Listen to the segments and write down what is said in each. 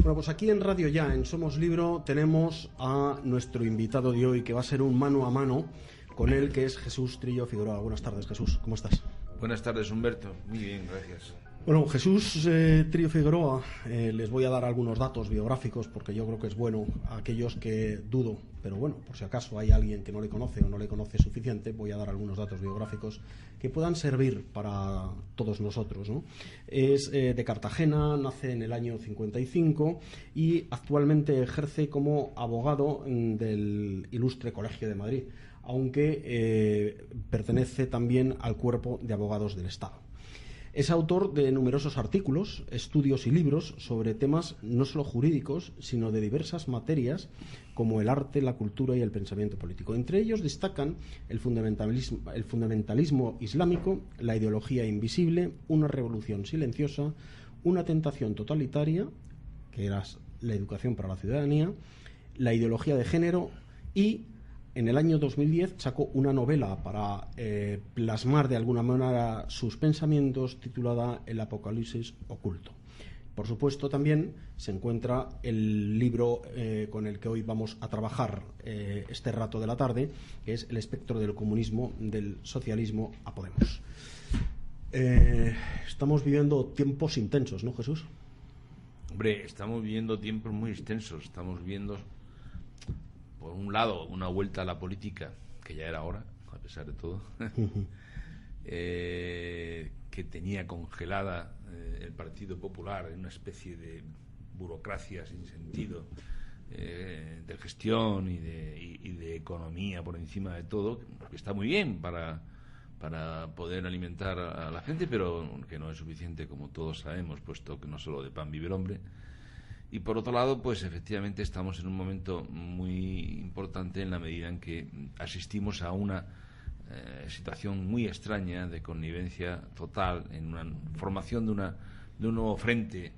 Bueno, pues aquí en Radio Ya, en Somos Libro, tenemos a nuestro invitado de hoy, que va a ser un mano a mano con él, que es Jesús Trillo Figueroa. Buenas tardes, Jesús, ¿cómo estás? Buenas tardes, Humberto. Muy bien, gracias. Bueno, Jesús Trillo Figueroa, les voy a dar algunos datos biográficos porque yo creo que es bueno a aquellos que dudo, pero bueno, por si acaso hay alguien que no le conoce o no le conoce suficiente, voy a dar algunos datos biográficos que puedan servir para todos nosotros, ¿no? Es de Cartagena, nace en el año 55 y actualmente ejerce como abogado del Ilustre Colegio de Madrid, aunque pertenece también al Cuerpo de Abogados del Estado. Es autor de numerosos artículos, estudios y libros sobre temas no solo jurídicos, sino de diversas materias como el arte, la cultura y el pensamiento político. Entre ellos destacan el fundamentalismo islámico, la ideología invisible, una revolución silenciosa, una tentación totalitaria, que era la educación para la ciudadanía, la ideología de género y en el año 2010 sacó una novela para plasmar de alguna manera sus pensamientos titulada El Apocalipsis Oculto. Por supuesto, también se encuentra el libro con el que hoy vamos a trabajar este rato de la tarde, que es El espectro del comunismo, del socialismo a Podemos. Estamos viviendo tiempos intensos, ¿no, Jesús? Hombre, estamos viviendo tiempos muy extensos. Estamos viendo, por un lado, una vuelta a la política, que ya era hora, a pesar de todo, que tenía congelada el Partido Popular en una especie de burocracia sin sentido, de gestión y de economía por encima de todo, que está muy bien para poder alimentar a la gente, pero que no es suficiente, como todos sabemos, puesto que no solo de pan vive el hombre. Y por otro lado, pues efectivamente estamos en un momento muy importante en la medida en que asistimos a una situación muy extraña de connivencia total en una formación de un nuevo frente.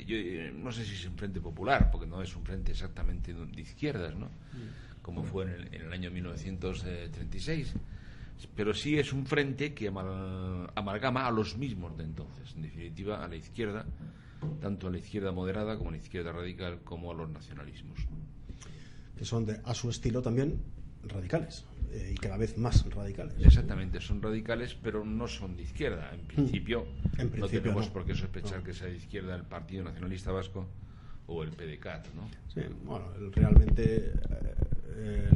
Yo no sé si es un frente popular, porque no es un frente exactamente de izquierdas, ¿no? Como fue en el año 1936, pero sí es un frente que amalgama a los mismos de entonces, en definitiva a la izquierda, tanto a la izquierda moderada como a la izquierda radical, como a los nacionalismos. Que son a su estilo también radicales, y cada vez más radicales. Exactamente, son radicales, pero no son de izquierda. En principio no tenemos por qué sospechar que sea de izquierda el Partido Nacionalista Vasco o el PDeCAT, ¿no? Sí, bueno, realmente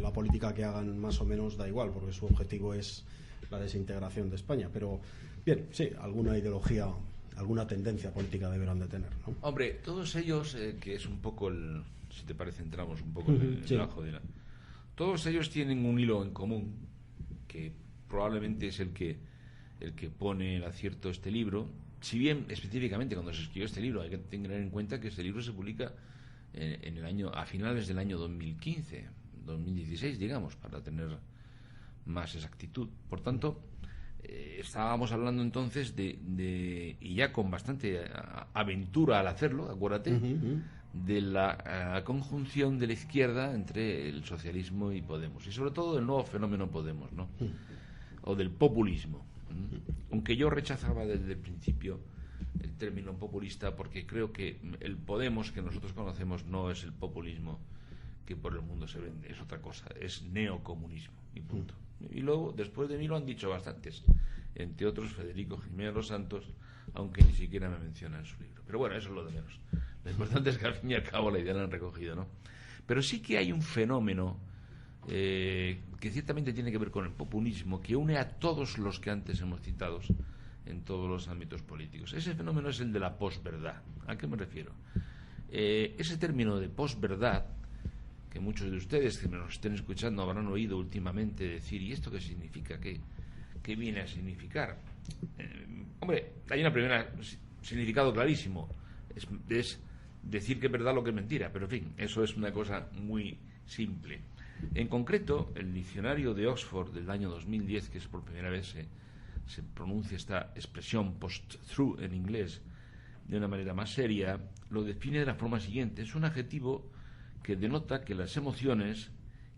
la política que hagan más o menos da igual, porque su objetivo es la desintegración de España. Pero, bien, sí, alguna ideología, alguna tendencia política deberán de tener, ¿no? Hombre, todos ellos, que es un poco si te parece, entramos un poco en el ajo de todos ellos tienen un hilo en común, que probablemente es el que pone el acierto este libro. Si bien específicamente cuando se escribió este libro hay que tener en cuenta que este libro se publica a finales del año 2016, digamos, para tener más exactitud. Por tanto, estábamos hablando entonces y ya con bastante aventura al hacerlo, acuérdate, de la conjunción de la izquierda entre el socialismo y Podemos, y sobre todo del nuevo fenómeno Podemos, ¿no? O del populismo. Aunque yo rechazaba desde el principio el término populista, porque creo que el Podemos que nosotros conocemos no es el populismo que por el mundo se vende, es otra cosa, es neocomunismo y punto. Y luego, después de mí lo han dicho bastantes, entre otros Federico Jiménez Los Santos, aunque ni siquiera me menciona en su libro. Pero bueno, eso es lo de menos. Lo importante es que al fin y al cabo la idea la han recogido, ¿no? Pero sí que hay un fenómeno que ciertamente tiene que ver con el populismo, que une a todos los que antes hemos citado en todos los ámbitos políticos. Ese fenómeno es el de la posverdad. ¿A qué me refiero? Ese término de posverdad, que muchos de ustedes que nos estén escuchando habrán oído últimamente decir, ¿y esto qué significa? ¿Qué viene a significar? Hombre, hay un primer significado clarísimo, es decir que es verdad lo que es mentira, pero en fin, eso es una cosa muy simple. En concreto, el diccionario de Oxford del año 2010, que es por primera vez se pronuncia esta expresión post-truth en inglés de una manera más seria, lo define de la forma siguiente: es un adjetivo que denota que las emociones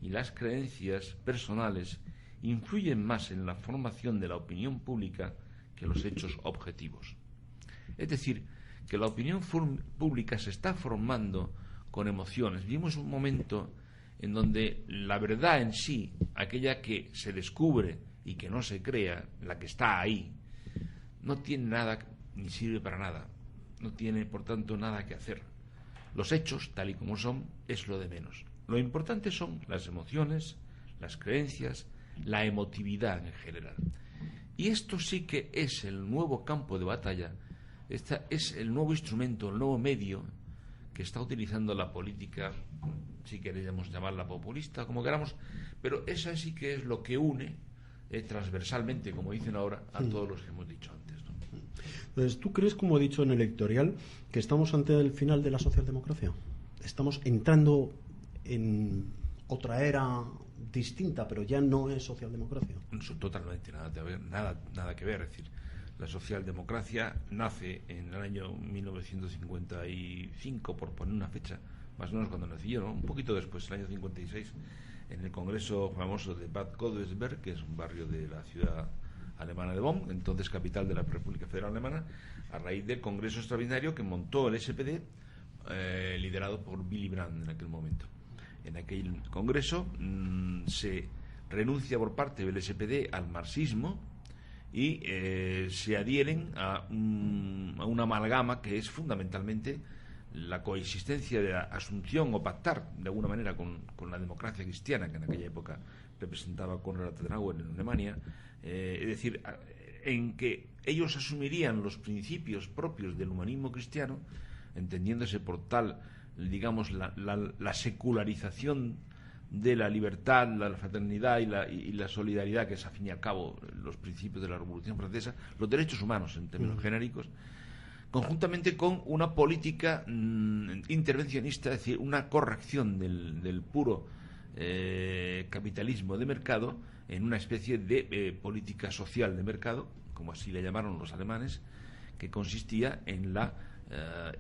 y las creencias personales influyen más en la formación de la opinión pública que los hechos objetivos. Es decir, que la opinión pública se está formando con emociones. Vimos un momento en donde la verdad en sí, aquella que se descubre y que no se crea, la que está ahí, no tiene nada ni sirve para nada, no tiene por tanto nada que hacer. Los hechos, tal y como son, es lo de menos. Lo importante son las emociones, las creencias, la emotividad en general. Y esto sí que es el nuevo campo de batalla, este es el nuevo instrumento, el nuevo medio que está utilizando la política, si queremos llamarla populista, como queramos, pero esa sí que es lo que une transversalmente, como dicen ahora, a todos los que hemos dicho antes, ¿no? Entonces, ¿tú crees, como he dicho en el editorial, que estamos ante el final de la socialdemocracia? ¿Estamos entrando en otra era distinta, pero ya no es socialdemocracia? Totalmente, nada que ver. Es decir, la socialdemocracia nace en el año 1955, por poner una fecha, más o menos cuando nací yo, ¿no? Un poquito después, el año 56, en el congreso famoso de Bad Godesberg, que es un barrio de la ciudad alemana de Bonn, entonces capital de la República Federal Alemana, a raíz del congreso extraordinario que montó el SPD, liderado por Willy Brandt en aquel momento. En aquel congreso se renuncia por parte del SPD al marxismo y se adhieren a una amalgama que es fundamentalmente la coexistencia de la asunción o pactar de alguna manera con la democracia cristiana que en aquella época representaba Konrad Adenauer en Alemania, es decir, en que ellos asumirían los principios propios del humanismo cristiano, entendiéndose por tal, digamos, la secularización de la libertad, la fraternidad y la solidaridad, que es, a fin y al cabo, los principios de la Revolución Francesa, los derechos humanos en términos genéricos, conjuntamente con una política intervencionista, es decir, una corrección del puro capitalismo de mercado en una especie de política social de mercado, como así le llamaron los alemanes, que consistía en la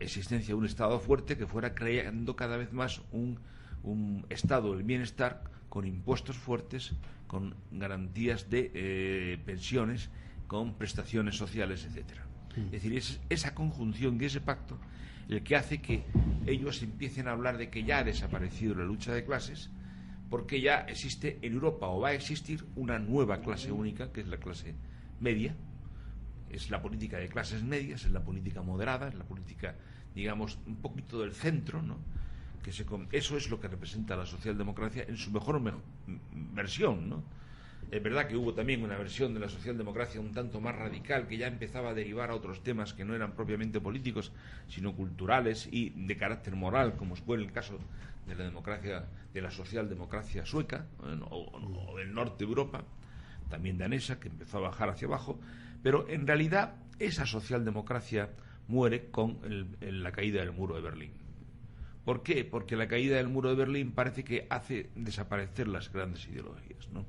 existencia de un Estado fuerte que fuera creando cada vez más un estado del bienestar con impuestos fuertes, con garantías de pensiones, con prestaciones sociales, etcétera. Es decir, es esa conjunción y ese pacto el que hace que ellos empiecen a hablar de que ya ha desaparecido la lucha de clases, porque ya existe en Europa, o va a existir, una nueva clase única, que es la clase media. Es la política de clases medias, es la política moderada, es la política, digamos, un poquito del centro, ¿no? Eso es lo que representa la socialdemocracia en su mejor versión, ¿no? Es verdad que hubo también una versión de la socialdemocracia un tanto más radical, que ya empezaba a derivar a otros temas que no eran propiamente políticos, sino culturales y de carácter moral, como fue el caso de la democracia, de la socialdemocracia sueca o del norte de Europa, también danesa, que empezó a bajar hacia abajo, pero en realidad esa socialdemocracia muere con la caída del muro de Berlín. ¿Por qué? Porque la caída del muro de Berlín parece que hace desaparecer las grandes ideologías, ¿no?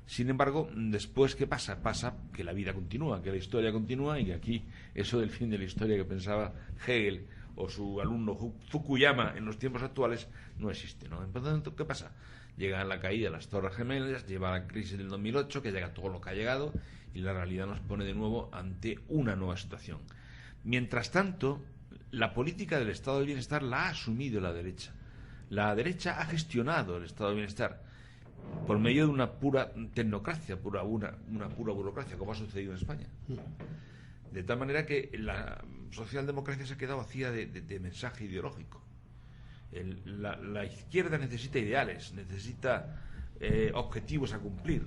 Sin embargo, después, ¿qué pasa? Pasa que la vida continúa, que la historia continúa, y que aquí eso del fin de la historia que pensaba Hegel o su alumno Fukuyama en los tiempos actuales no existe, ¿no? Entonces, ¿qué pasa? Llega la caída de las Torres Gemelas, lleva la crisis del 2008, que llega todo lo que ha llegado, y la realidad nos pone de nuevo ante una nueva situación. Mientras tanto, la política del estado de bienestar la ha asumido la derecha. La derecha ha gestionado el estado de bienestar por medio de una pura tecnocracia, una pura burocracia, como ha sucedido en España. De tal manera que la socialdemocracia se ha quedado vacía de mensaje ideológico. La izquierda necesita ideales, necesita objetivos a cumplir,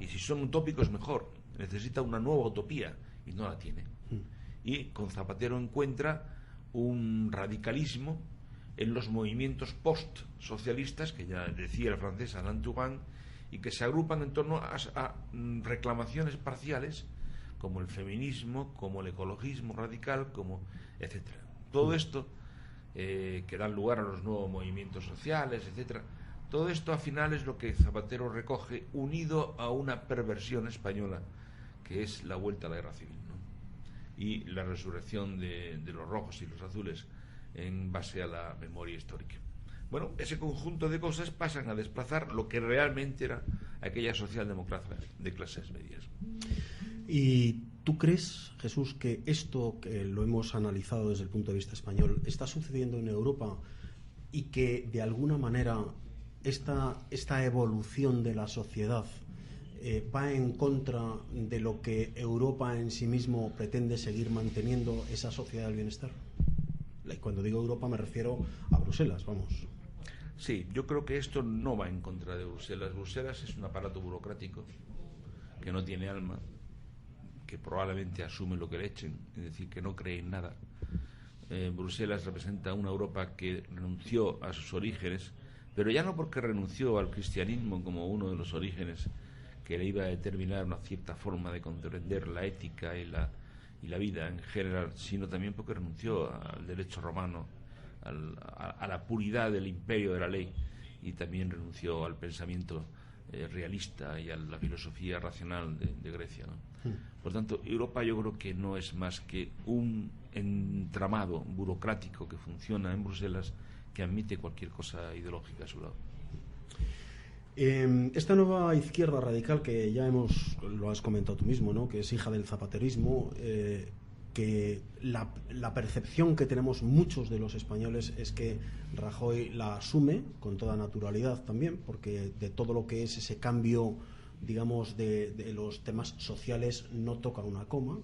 y si son utópicos mejor. Necesita una nueva utopía y no la tiene. Y con Zapatero encuentra un radicalismo en los movimientos post-socialistas, que ya decía el francés Alain Touraine, y que se agrupan en torno a reclamaciones parciales, como el feminismo, como el ecologismo radical, como etcétera. Todo esto que dan lugar a los nuevos movimientos sociales, etcétera. Todo esto al final es lo que Zapatero recoge, unido a una perversión española, que es la vuelta a la guerra civil, ¿no? Y la resurrección de los rojos y los azules en base a la memoria histórica. Bueno, ese conjunto de cosas pasan a desplazar lo que realmente era aquella socialdemocracia de clases medias. Y ¿Tú crees, Jesús, que esto, que lo hemos analizado desde el punto de vista español, está sucediendo en Europa y que de alguna manera esta evolución de la sociedad va en contra de lo que Europa en sí mismo pretende seguir manteniendo, esa sociedad del bienestar? Y cuando digo Europa me refiero a Bruselas, vamos. Sí, yo creo que esto no va en contra de Bruselas. Bruselas es un aparato burocrático que no tiene alma, que probablemente asume lo que le echen, es decir, que no cree en nada. Bruselas representa una Europa que renunció a sus orígenes, pero ya no porque renunció al cristianismo como uno de los orígenes que le iba a determinar una cierta forma de comprender la ética y la vida en general, sino también porque renunció al derecho romano, a la puridad del imperio de la ley, y también renunció al pensamiento realista y a la filosofía racional de Grecia, ¿no? Por tanto, Europa yo creo que no es más que un entramado burocrático que funciona en Bruselas, que admite cualquier cosa ideológica a su lado. Esta nueva izquierda radical que ya lo has comentado tú mismo, ¿no?, que es hija del zapaterismo, que la percepción que tenemos muchos de los españoles es que Rajoy la asume con toda naturalidad también, porque de todo lo que es ese cambio, digamos, de los temas sociales no toca una coma,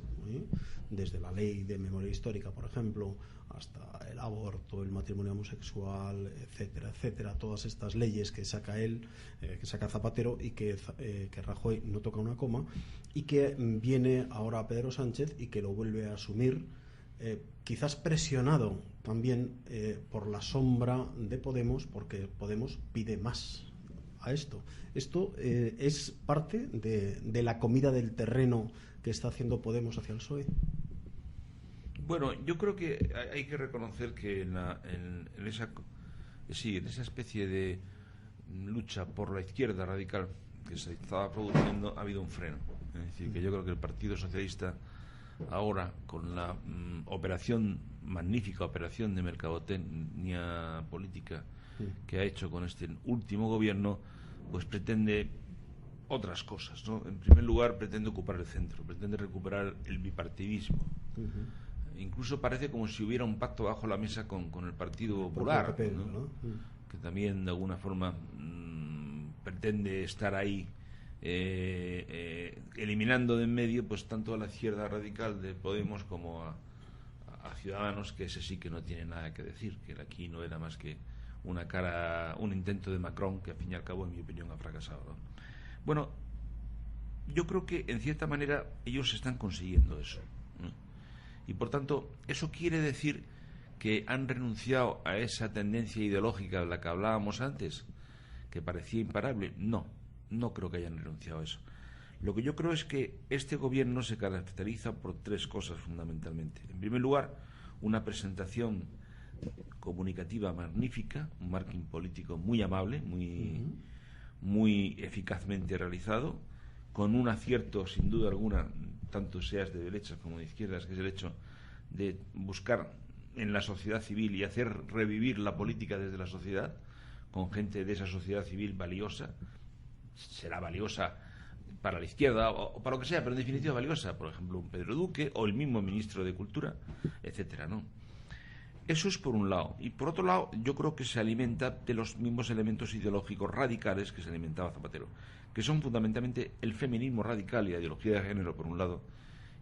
desde la ley de memoria histórica, por ejemplo, hasta el aborto, el matrimonio homosexual, etcétera, etcétera, todas estas leyes que saca él, que saca Zapatero, y que Rajoy no toca una coma, y que viene ahora Pedro Sánchez y que lo vuelve a asumir, quizás presionado también por la sombra de Podemos, porque Podemos pide más a esto. Esto es parte de la comida del terreno que está haciendo Podemos hacia el PSOE. Bueno, yo creo que hay que reconocer que en esa especie de lucha por la izquierda radical que se estaba produciendo ha habido un freno. Es decir, que yo creo que el Partido Socialista ahora, con la magnífica operación de mercadotecnia política que ha hecho con este último gobierno, pues pretende otras cosas, ¿no? En primer lugar, pretende ocupar el centro, pretende recuperar el bipartidismo. Incluso parece como si hubiera un pacto bajo la mesa con el Partido Popular, ¿no? Que también de alguna forma pretende estar ahí, eliminando de en medio pues tanto a la izquierda radical de Podemos como a Ciudadanos, que ese sí que no tiene nada que decir, que aquí no era más que un intento de Macron que al fin y al cabo, en mi opinión, ha fracasado, ¿no? Bueno, yo creo que en cierta manera ellos están consiguiendo eso, ¿no? Y por tanto, ¿eso quiere decir que han renunciado a esa tendencia ideológica de la que hablábamos antes, que parecía imparable? No creo que hayan renunciado a eso. Lo que yo creo es que este gobierno se caracteriza por tres cosas fundamentalmente. En primer lugar, una presentación comunicativa magnífica, un marketing político muy amable, muy eficazmente realizado, con un acierto sin duda alguna, tanto seas de derechas como de izquierdas, que es el hecho de buscar en la sociedad civil y hacer revivir la política desde la sociedad, con gente de esa sociedad civil valiosa. Será valiosa para la izquierda o para lo que sea, pero en definitiva valiosa, por ejemplo un Pedro Duque o el mismo ministro de Cultura, etcétera, ¿no? Eso es por un lado. Y por otro lado, yo creo que se alimenta de los mismos elementos ideológicos radicales que se alimentaba Zapatero, que son fundamentalmente el feminismo radical y la ideología de género por un lado,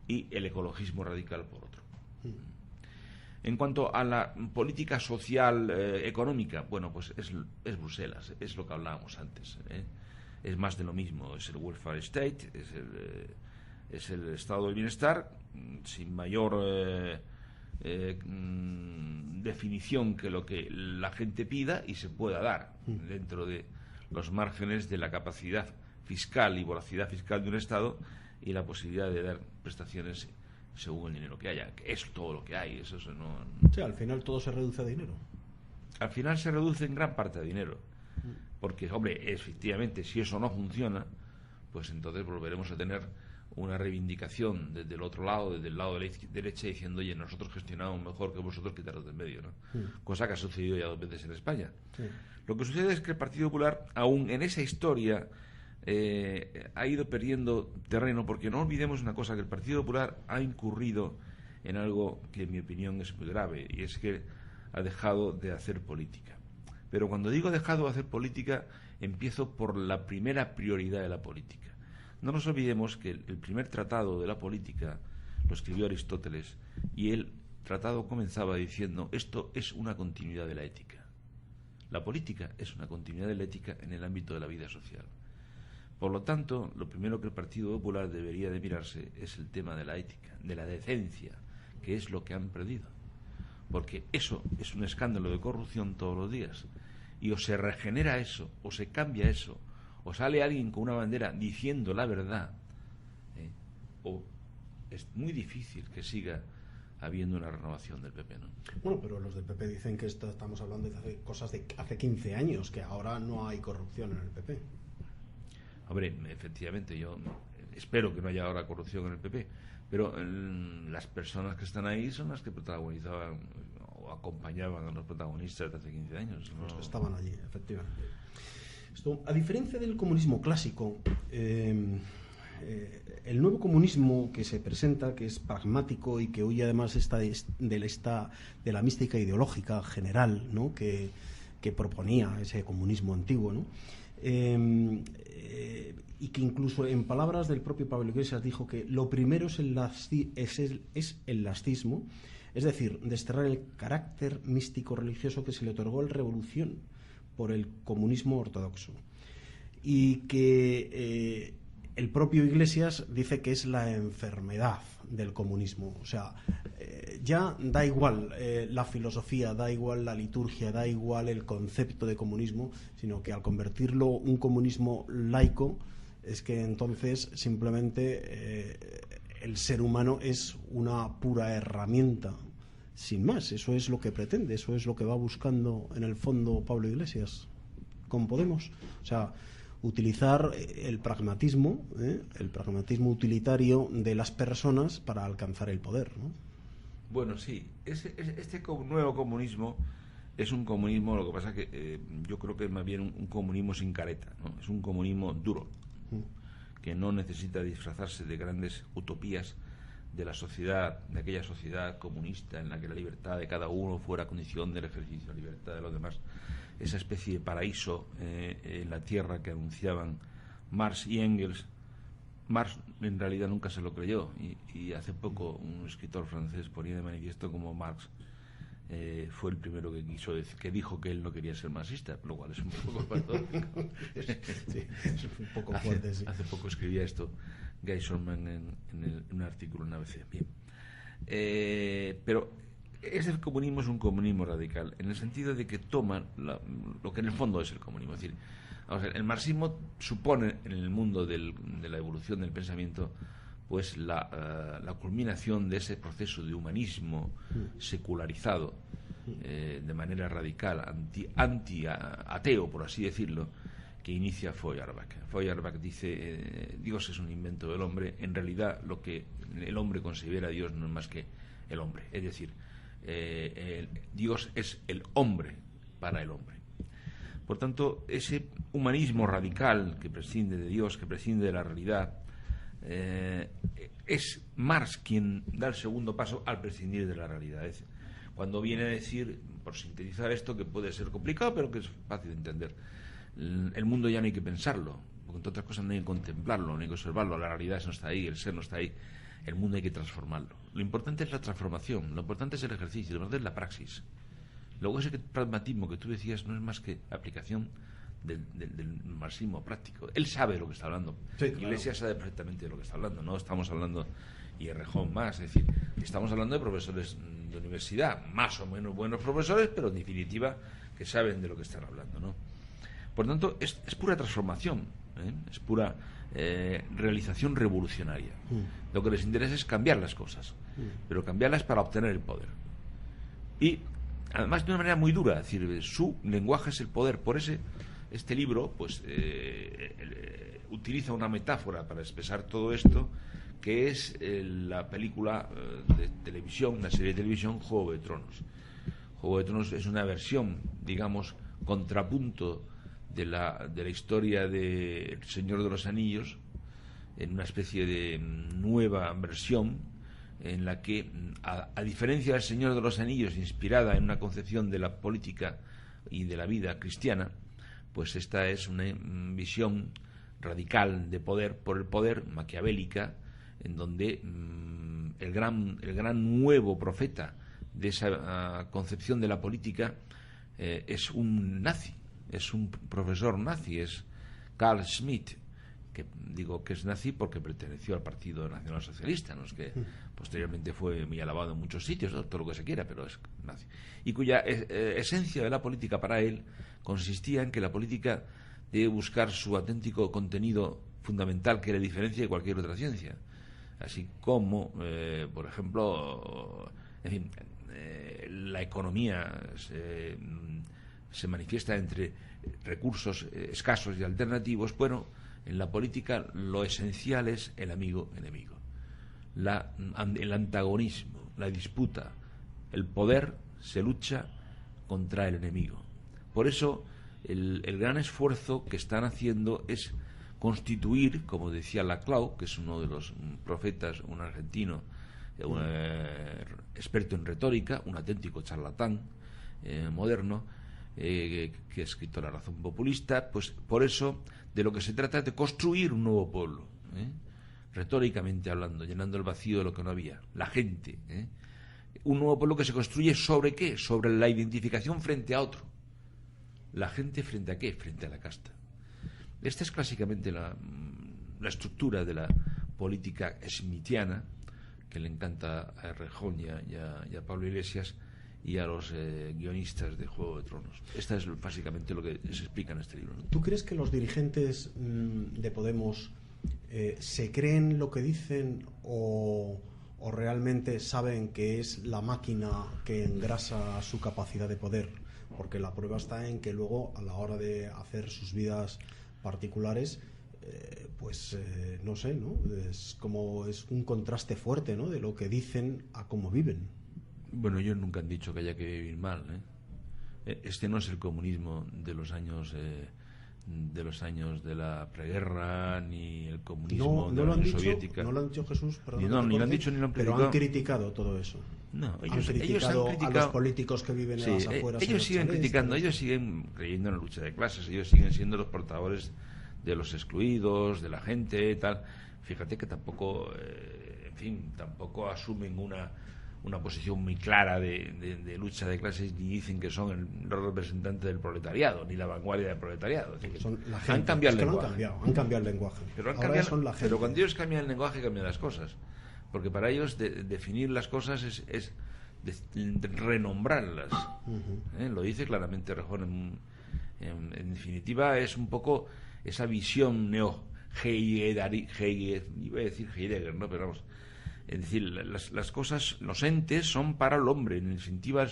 y el ecologismo radical por otro. En cuanto a la política social económica, bueno, pues es Bruselas, es lo que hablábamos antes, es más de lo mismo, es el welfare state, es el estado del bienestar, sin mayor definición que lo que la gente pida y se pueda dar dentro de los márgenes de la capacidad fiscal y voracidad fiscal de un Estado y la posibilidad de dar prestaciones según el dinero que haya, que es todo lo que hay. Eso no... Sí, al final todo se reduce a dinero. Al final se reduce en gran parte a dinero, porque, hombre, efectivamente, si eso no funciona, pues entonces volveremos a tener una reivindicación desde el otro lado, desde el lado de la derecha, diciendo, oye, nosotros gestionamos mejor que vosotros, quitaros de en medio, ¿no? Cosa que ha sucedido ya 2 veces en España. Lo que sucede es que el Partido Popular, aún en esa historia ha ido perdiendo terreno, porque no olvidemos una cosa, que el Partido Popular ha incurrido en algo que en mi opinión es muy grave, y es que ha dejado de hacer política. Pero cuando digo dejado de hacer política, empiezo por la primera prioridad de la política. No nos olvidemos que el primer tratado de la política lo escribió Aristóteles, y el tratado comenzaba diciendo: esto es una continuidad de la ética. La política es una continuidad de la ética en el ámbito de la vida social. Por lo tanto, lo primero que el Partido Popular debería de mirarse es el tema de la ética, de la decencia, que es lo que han perdido. Porque eso es un escándalo de corrupción todos los días. Y o se regenera eso, o se cambia eso, o sale alguien con una bandera diciendo la verdad, o es muy difícil que siga habiendo una renovación del PP, ¿no? Bueno, pero los del PP dicen que estamos hablando de cosas de hace 15 años, que ahora no hay corrupción en el PP. Hombre, efectivamente, yo espero que no haya ahora corrupción en el PP, pero las personas que están ahí son las que protagonizaban o acompañaban a los protagonistas de hace 15 años, ¿no? Los que estaban allí, efectivamente. Esto, a diferencia del comunismo clásico, el nuevo comunismo que se presenta, que es pragmático y que huye además de la mística ideológica general, ¿no?, que proponía ese comunismo antiguo, ¿no?, y que incluso en palabras del propio Pablo Iglesias dijo que lo primero es el laxismo, es decir, desterrar el carácter místico religioso que se le otorgó a la revolución por el comunismo ortodoxo, y que el propio Iglesias dice que es la enfermedad del comunismo. O sea, ya da igual la filosofía, da igual la liturgia, da igual el concepto de comunismo, sino que al convertirlo un comunismo laico, es que entonces simplemente el ser humano es una pura herramienta, sin más. Eso es lo que pretende, eso es lo que va buscando en el fondo Pablo Iglesias con Podemos. O sea, utilizar el pragmatismo utilitario de las personas para alcanzar el poder, ¿no? Bueno, sí, este nuevo comunismo es un comunismo, lo que pasa que yo creo que es más bien un comunismo sin careta, ¿no? Es un comunismo duro, que no necesita disfrazarse de grandes utopías de la sociedad, de aquella sociedad comunista en la que la libertad de cada uno fuera condición del ejercicio de la libertad de los demás. Esa especie de paraíso en la tierra que anunciaban Marx y Engels. Marx en realidad nunca se lo creyó, y hace poco un escritor francés ponía de manifiesto como Marx fue el primero que dijo que él no quería ser marxista, lo cual es un poco paradójico. Sí, es un poco fuerte, sí. Hace poco escribía esto Guy Shorman en un artículo en ABC. Bien. Pero ese comunismo es un comunismo radical, en el sentido de que toma lo que en el fondo es el comunismo. Es decir, vamos a ver, el marxismo supone en el mundo de la evolución del pensamiento pues la culminación de ese proceso de humanismo secularizado, de manera radical, anti-ateo, por así decirlo, que inicia Feuerbach. Feuerbach dice, Dios es un invento del hombre. En realidad lo que el hombre considera a Dios no es más que el hombre, es decir, Dios es el hombre para el hombre. Por tanto, ese humanismo radical que prescinde de Dios, que prescinde de la realidad, es Marx quien da el segundo paso al prescindir de la realidad. Es cuando viene a decir, por sintetizar esto, que puede ser complicado, pero que es fácil de entender: el mundo ya no hay que pensarlo, porque entre otras cosas no hay que contemplarlo, no hay que observarlo, la realidad no está ahí, el ser no está ahí, el mundo hay que transformarlo. Lo importante es la transformación, lo importante es el ejercicio, lo importante es la praxis. Luego ese pragmatismo que tú decías no es más que aplicación del marxismo práctico. Él sabe de lo que está hablando. Sí, claro. Iglesias sabe perfectamente de lo que está hablando. No estamos hablando, y Errejón más, es decir, estamos hablando de profesores de universidad, más o menos buenos profesores, pero en definitiva que saben de lo que están hablando, ¿no? Por tanto, es pura transformación, es pura realización revolucionaria. Lo que les interesa es cambiar las cosas, pero cambiarlas para obtener el poder. Y además de una manera muy dura, es decir, su lenguaje es el poder. Por este libro pues utiliza una metáfora para expresar todo esto, que es la película de televisión, la serie de televisión Juego de Tronos. Juego de Tronos es una versión, digamos, contrapunto de la historia de El Señor de los Anillos, en una especie de nueva versión en la que, a diferencia del Señor de los Anillos, inspirada en una concepción de la política y de la vida cristiana, pues esta es una visión radical de poder por el poder, maquiavélica, en donde el gran nuevo profeta de esa concepción de la política es un nazi, es un profesor nazi, es Carl Schmitt, que digo que es nazi porque perteneció al Partido Nacional Socialista, ¿no? Es que posteriormente fue muy alabado en muchos sitios, ¿no? Todo lo que se quiera, pero es nazi, y cuya esencia de la política para él consistía en que la política debe buscar su auténtico contenido fundamental que le diferencia de cualquier otra ciencia, así como por ejemplo, en fin, la economía se manifiesta entre recursos escasos y alternativos. Bueno, en la política lo esencial es el amigo-enemigo, el antagonismo, la disputa. El poder se lucha contra el enemigo. Por eso el gran esfuerzo que están haciendo es constituir, como decía Laclau, que es uno de los profetas, un argentino, un experto en retórica, un auténtico charlatán moderno, que ha escrito La razón populista. Pues por eso de lo que se trata es de construir un nuevo pueblo, retóricamente hablando, llenando el vacío de lo que no había, la gente, un nuevo pueblo que se construye ¿sobre qué? Sobre la identificación frente a otro. ¿La gente frente a qué? Frente a la casta. Esta es clásicamente la estructura de la política smithiana, que le encanta a Errejón y a Pablo Iglesias y a los guionistas de Juego de Tronos. Esta es básicamente lo que se explica en este libro, ¿no? ¿Tú crees que los dirigentes de Podemos se creen lo que dicen o realmente saben que es la máquina que engrasa su capacidad de poder? Porque la prueba está en que luego, a la hora de hacer sus vidas particulares, no sé, ¿no? Es un contraste fuerte, ¿no? De lo que dicen a cómo viven. Bueno, ellos nunca han dicho que haya que vivir mal, Este no es el comunismo de los años de la preguerra, ni el comunismo de la Unión Soviética. No lo han dicho, Jesús, perdón. Ni lo han dicho ni lo han predicado. Pero han criticado todo eso. No, ellos han criticado a los políticos que viven en las afueras. Ellos siguen criticando, ellos siguen creyendo en la lucha de clases, ellos siguen siendo los portadores de los excluidos, de la gente, tal. Fíjate que tampoco, tampoco asumen una posición muy clara de lucha de clases, ni dicen que son los representantes del proletariado, ni la vanguardia del proletariado. Es decir, son la gente. Han cambiado el lenguaje. Han cambiado el lenguaje. Pero cuando ellos cambian el lenguaje, cambian las cosas. Porque para ellos definir las cosas es renombrarlas. Lo dice claramente Rejón. En definitiva, es un poco esa visión iba a decir Heidegger, ¿no? Pero vamos, es decir, las cosas, los entes son para el hombre, en definitiva,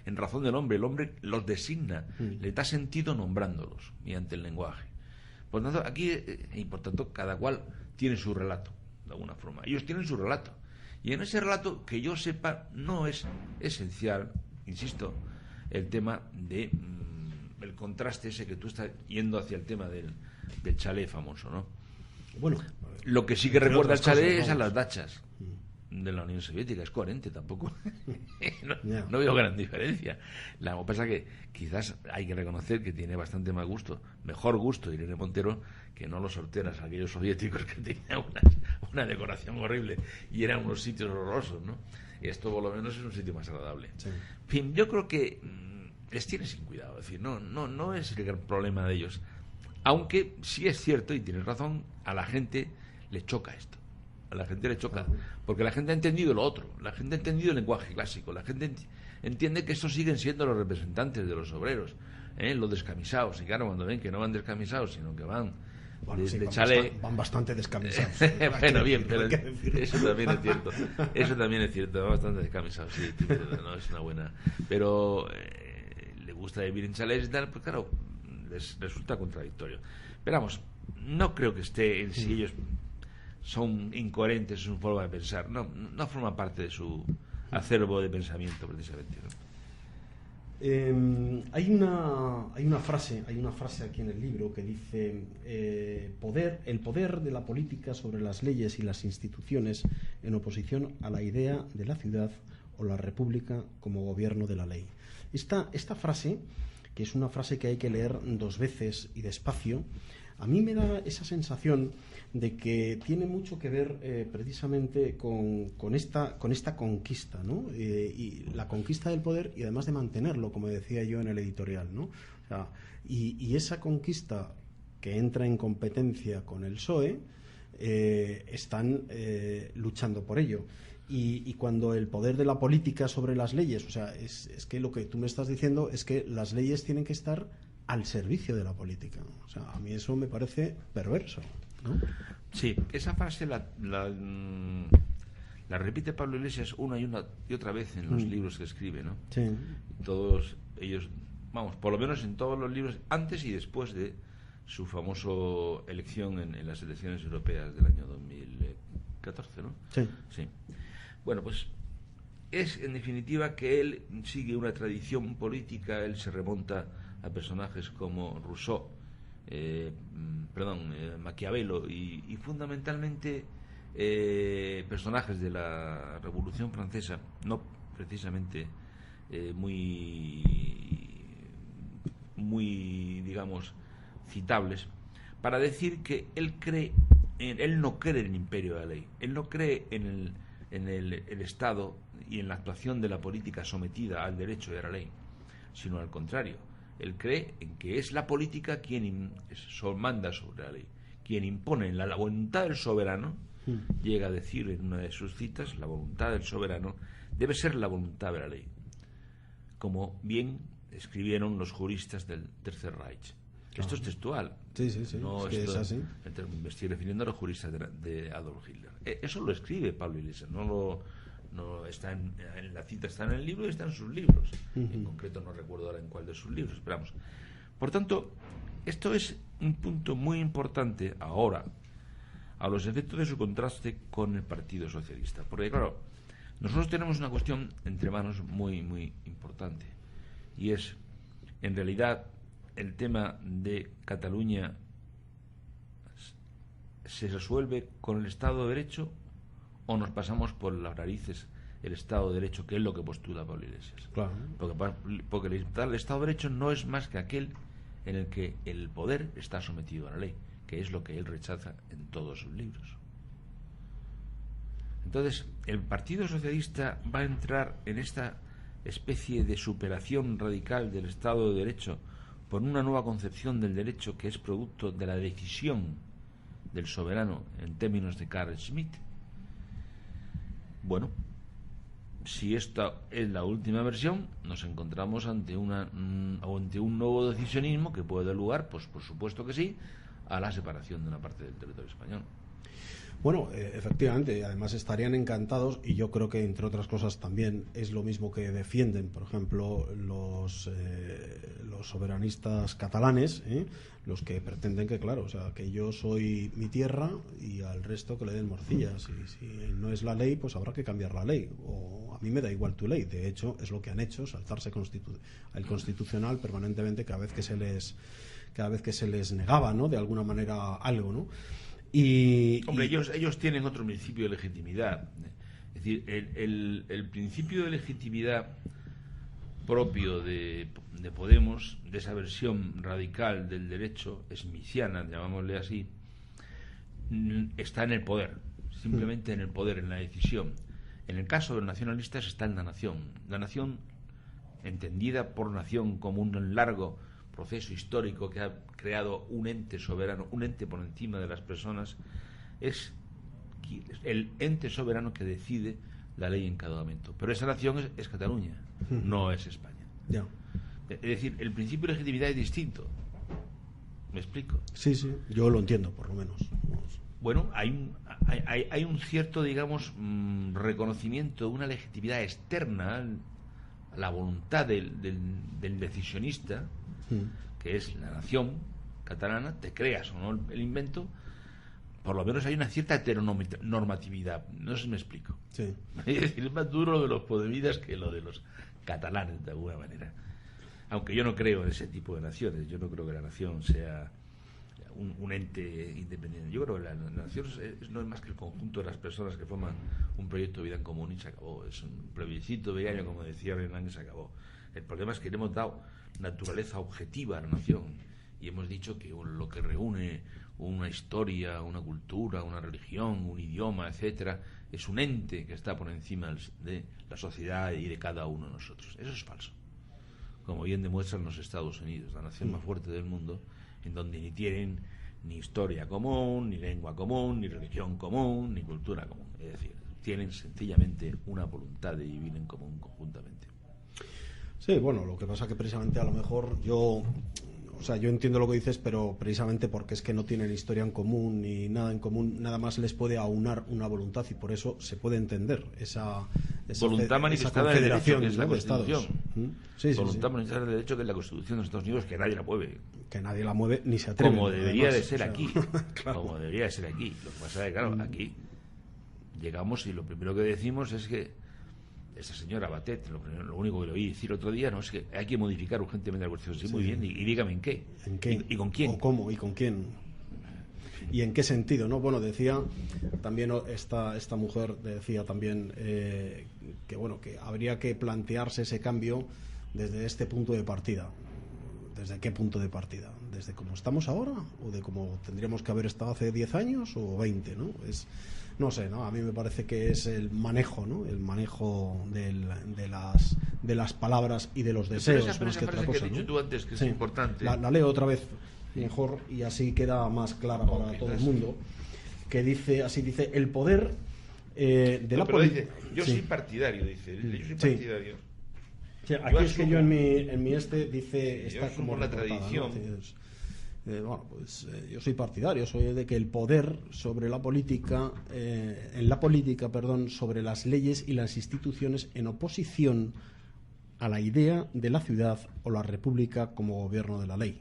en razón del hombre. El hombre los designa, le da sentido nombrándolos mediante el lenguaje. Por tanto, aquí, y por tanto, cada cual tiene su relato, de alguna forma. Ellos tienen su relato. Y en ese relato, que yo sepa, no es esencial, insisto, el tema de el contraste ese que tú estás yendo hacia el tema del chalet famoso, ¿no? Bueno, lo que sí que recuerda el chalet es a las dachas de la Unión Soviética. Es coherente tampoco. No veo gran diferencia. Lo que pasa es que quizás hay que reconocer que tiene bastante más gusto, mejor gusto Irene Montero, que no los horteras aquellos soviéticos que tenían una decoración horrible y eran unos sitios horrorosos, ¿no? Y esto por lo menos es un sitio más agradable. Sí. En fin, yo creo que les tiene sin cuidado. Es decir, no es el gran problema de ellos. Aunque sí es cierto, y tienes razón, a la gente le choca esto. A la gente le choca, porque la gente ha entendido lo otro, la gente ha entendido el lenguaje clásico, la gente entiende que estos siguen siendo los representantes de los obreros, los descamisados. Y claro, cuando ven que no van descamisados, sino que van de chalet, van bastante descamisados. Bueno, bien, pero eso también es cierto. Eso también es cierto, van bastante descamisados, sí, no es una buena. Pero le gusta vivir en chalets y tal, pues claro, les resulta contradictorio. Pero vamos, no creo que esté en sí ellos son incoherentes en su forma de pensar, no forma parte de su acervo de pensamiento, precisamente, ¿no? Hay una frase aquí en el libro que dice el poder de la política sobre las leyes y las instituciones en oposición a la idea de la ciudad o la república como gobierno de la ley. Esta frase, que es una frase que hay que leer 2 veces y despacio, a mí me da esa sensación de que tiene mucho que ver precisamente con esta conquista, ¿no? Y la conquista del poder, y además de mantenerlo, como decía yo en el editorial, ¿no? O sea, y esa conquista que entra en competencia con el PSOE, están luchando por ello. Y cuando el poder de la política sobre las leyes, o sea, es que lo que tú me estás diciendo es que las leyes tienen que estar al servicio de la política. O sea, a mí eso me parece perverso, ¿no? Sí, esa frase la repite Pablo Iglesias una y otra vez en los libros que escribe, ¿no? Sí. Todos ellos, vamos, por lo menos en todos los libros, antes y después de su famoso elección en las elecciones europeas del año 2014, ¿no? Sí. Sí. Bueno, pues es en definitiva que él sigue una tradición política, él se remonta a personajes como Rousseau, Maquiavelo y fundamentalmente personajes de la Revolución Francesa, no precisamente muy digamos citables, para decir que él no cree en el imperio de la ley, él no cree en el Estado y en la actuación de la política sometida al derecho y a la ley, sino al contrario. Él cree en que es la política quien manda sobre la ley, quien impone la voluntad del soberano. Llega a decir en una de sus citas, la voluntad del soberano debe ser la voluntad de la ley, como bien escribieron los juristas del Tercer Reich. Esto es textual. Sí. No es que es así. Me estoy refiriendo a los juristas de Adolf Hitler. Eso lo escribe Pablo Iglesias, no está en la cita, está en el libro y está en sus libros. En concreto no recuerdo ahora en cuál de sus libros, esperamos. Por tanto, esto es un punto muy importante ahora, a los efectos de su contraste con el Partido Socialista. Porque claro, nosotros tenemos una cuestión entre manos muy, muy importante, y es, en realidad, el tema de Cataluña se resuelve con el Estado de Derecho o nos pasamos por las narices el Estado de Derecho, que es lo que postula Pablo Iglesias. Claro. Porque el Estado de Derecho no es más que aquel en el que el poder está sometido a la ley, que es lo que él rechaza en todos sus libros. Entonces, el Partido Socialista va a entrar en esta especie de superación radical del Estado de Derecho por una nueva concepción del derecho que es producto de la decisión del soberano, en términos de Carl Schmitt. Bueno, si esta es la última versión, nos encontramos ante un nuevo decisionismo que puede dar lugar, pues por supuesto que sí, a la separación de una parte del territorio español. Bueno, efectivamente, además estarían encantados, y yo creo que entre otras cosas también es lo mismo que defienden, por ejemplo, los soberanistas catalanes, los que pretenden que, claro, o sea, que yo soy mi tierra y al resto que le den morcillas, y si no es la ley, pues habrá que cambiar la ley, o a mí me da igual tu ley. De hecho, es lo que han hecho, saltarse al Constitucional permanentemente cada vez que se les negaba, ¿no?, de alguna manera algo, ¿no? Hombre, ellos tienen otro principio de legitimidad. Es decir, el principio de legitimidad propio de Podemos, de esa versión radical del derecho, smithiana, llamámosle así, está en el poder, simplemente en el poder, en la decisión. En el caso de los nacionalistas está en la nación entendida por nación como un largo proceso histórico que ha creado un ente soberano, un ente por encima de las personas. Es el ente soberano que decide la ley en cada momento. Pero esa nación es Cataluña, no es España. Ya. Es decir, el principio de legitimidad es distinto. ¿Me explico? Sí, yo lo entiendo, por lo menos. Bueno, hay un cierto, digamos, reconocimiento de una legitimidad externa a la voluntad del decisionista, que es la nación catalana, te creas o no el invento, por lo menos hay una cierta heteronormatividad. No sé si me explico. Sí. Es decir, es más duro lo de los podemidas que lo de los catalanes, de alguna manera. Aunque yo no creo en ese tipo de naciones, yo no creo que la nación sea un ente independiente. Yo creo que la nación no es más que el conjunto de las personas que forman un proyecto de vida en común y se acabó. Es un plebiscito vegaño, como decía Renan, y se acabó. El problema es que le hemos dado naturaleza objetiva a la nación y hemos dicho que lo que reúne una historia, una cultura, una religión, un idioma, etcétera, es un ente que está por encima de la sociedad y de cada uno de nosotros. Eso es falso. Como bien demuestran los Estados Unidos, la nación más fuerte del mundo, en donde ni tienen ni historia común, ni lengua común, ni religión común, ni cultura común. Es decir, tienen sencillamente una voluntad de vivir en común conjuntamente. Sí, bueno, lo que pasa que precisamente a lo mejor yo entiendo lo que dices, pero precisamente porque es que no tienen historia en común ni nada en común, nada más les puede aunar una voluntad y por eso se puede entender esa voluntad manifestada del derecho, que es la Constitución. Voluntad manifestada del derecho, que es la Constitución de los Estados Unidos, que nadie la mueve. Que nadie la mueve ni se atreve. Como debería de ser aquí. Claro. Como debería de ser aquí. Lo que pasa es que, claro, aquí llegamos y lo primero que decimos es que esa señora Batet, lo único que le oí decir otro día, no, es que hay que modificar urgentemente la Constitución. Sí, muy bien, y dígame en qué. ¿En qué? ¿Y con quién? ¿O cómo? ¿Y con quién? ¿Y en qué sentido? ¿No? Bueno, decía también esta mujer, decía también que bueno, que habría que plantearse ese cambio desde este punto de partida. ¿Desde qué punto de partida? ¿Desde cómo estamos ahora? ¿O de cómo tendríamos que haber estado hace 10 años o 20? ¿No? No sé, ¿no? A mí me parece que es el manejo, ¿no? El manejo de las palabras y de los deseos, más que otra cosa, que has dicho tú antes, que es importante. La leo otra vez mejor y así queda más clara para todo el mundo. Que dice, así dice, el poder de la política. Yo soy partidario, dice. Yo soy partidario. Sí, aquí es que yo en mi dice, está como la tradición. ¿no? Yo soy partidario, soy de que el poder sobre la política, sobre las leyes y las instituciones en oposición a la idea de la ciudad o la república como gobierno de la ley.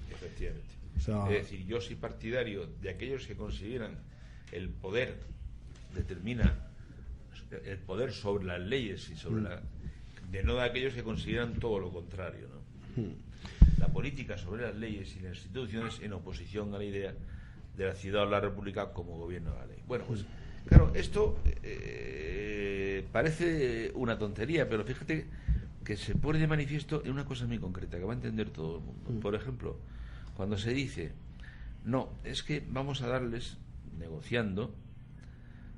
Efectivamente. Es decir, yo soy partidario de aquellos que consideran el poder el poder sobre las leyes y sobre de no de aquellos que consideran todo lo contrario, ¿no? La política sobre las leyes y las instituciones en oposición a la idea de la ciudad o la república como gobierno de la ley. Bueno, pues claro, esto parece una tontería, pero fíjate que se pone de manifiesto en una cosa muy concreta que va a entender todo el mundo. Por ejemplo, cuando se dice, no, es que vamos a darles, negociando,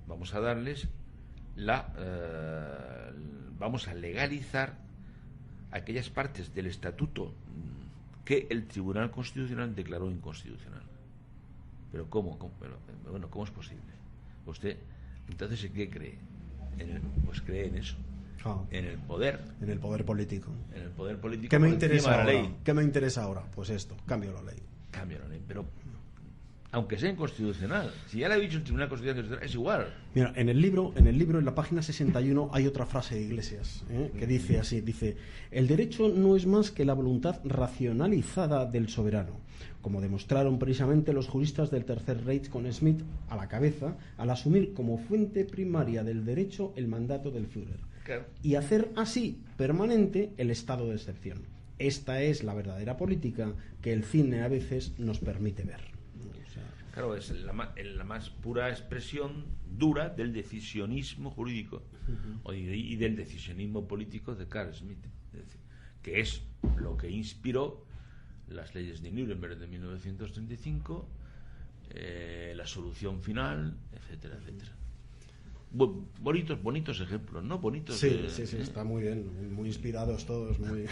vamos a darles vamos a legalizar aquellas partes del estatuto que el Tribunal Constitucional declaró inconstitucional. Pero ¿cómo? Bueno, ¿cómo es posible? Usted, entonces, ¿en qué cree? Pues cree en eso. En el poder. En el poder político. En el poder político. ¿Qué me interesa ahora? Ley. ¿Qué me interesa ahora? Pues esto, cambio la ley. Cambio la ley, pero aunque sea inconstitucional. Si ya le ha dicho el Tribunal Constitucional, es igual. Mira, en el libro, en la página 61, hay otra frase de Iglesias, que dice así, dice, el derecho no es más que la voluntad racionalizada del soberano, como demostraron precisamente los juristas del Tercer Reich con Smith a la cabeza, al asumir como fuente primaria del derecho el mandato del Führer. Claro. Y hacer así permanente el estado de excepción. Esta es la verdadera política que el cine a veces nos permite ver. Claro, es la más pura expresión dura del decisionismo jurídico y del decisionismo político de Carl Schmitt, es decir, que es lo que inspiró las leyes de Nuremberg de 1935, la solución final, etcétera, etcétera. Bonitos ejemplos, ¿no? Bonitos. Sí, está muy bien, muy inspirados todos, muy.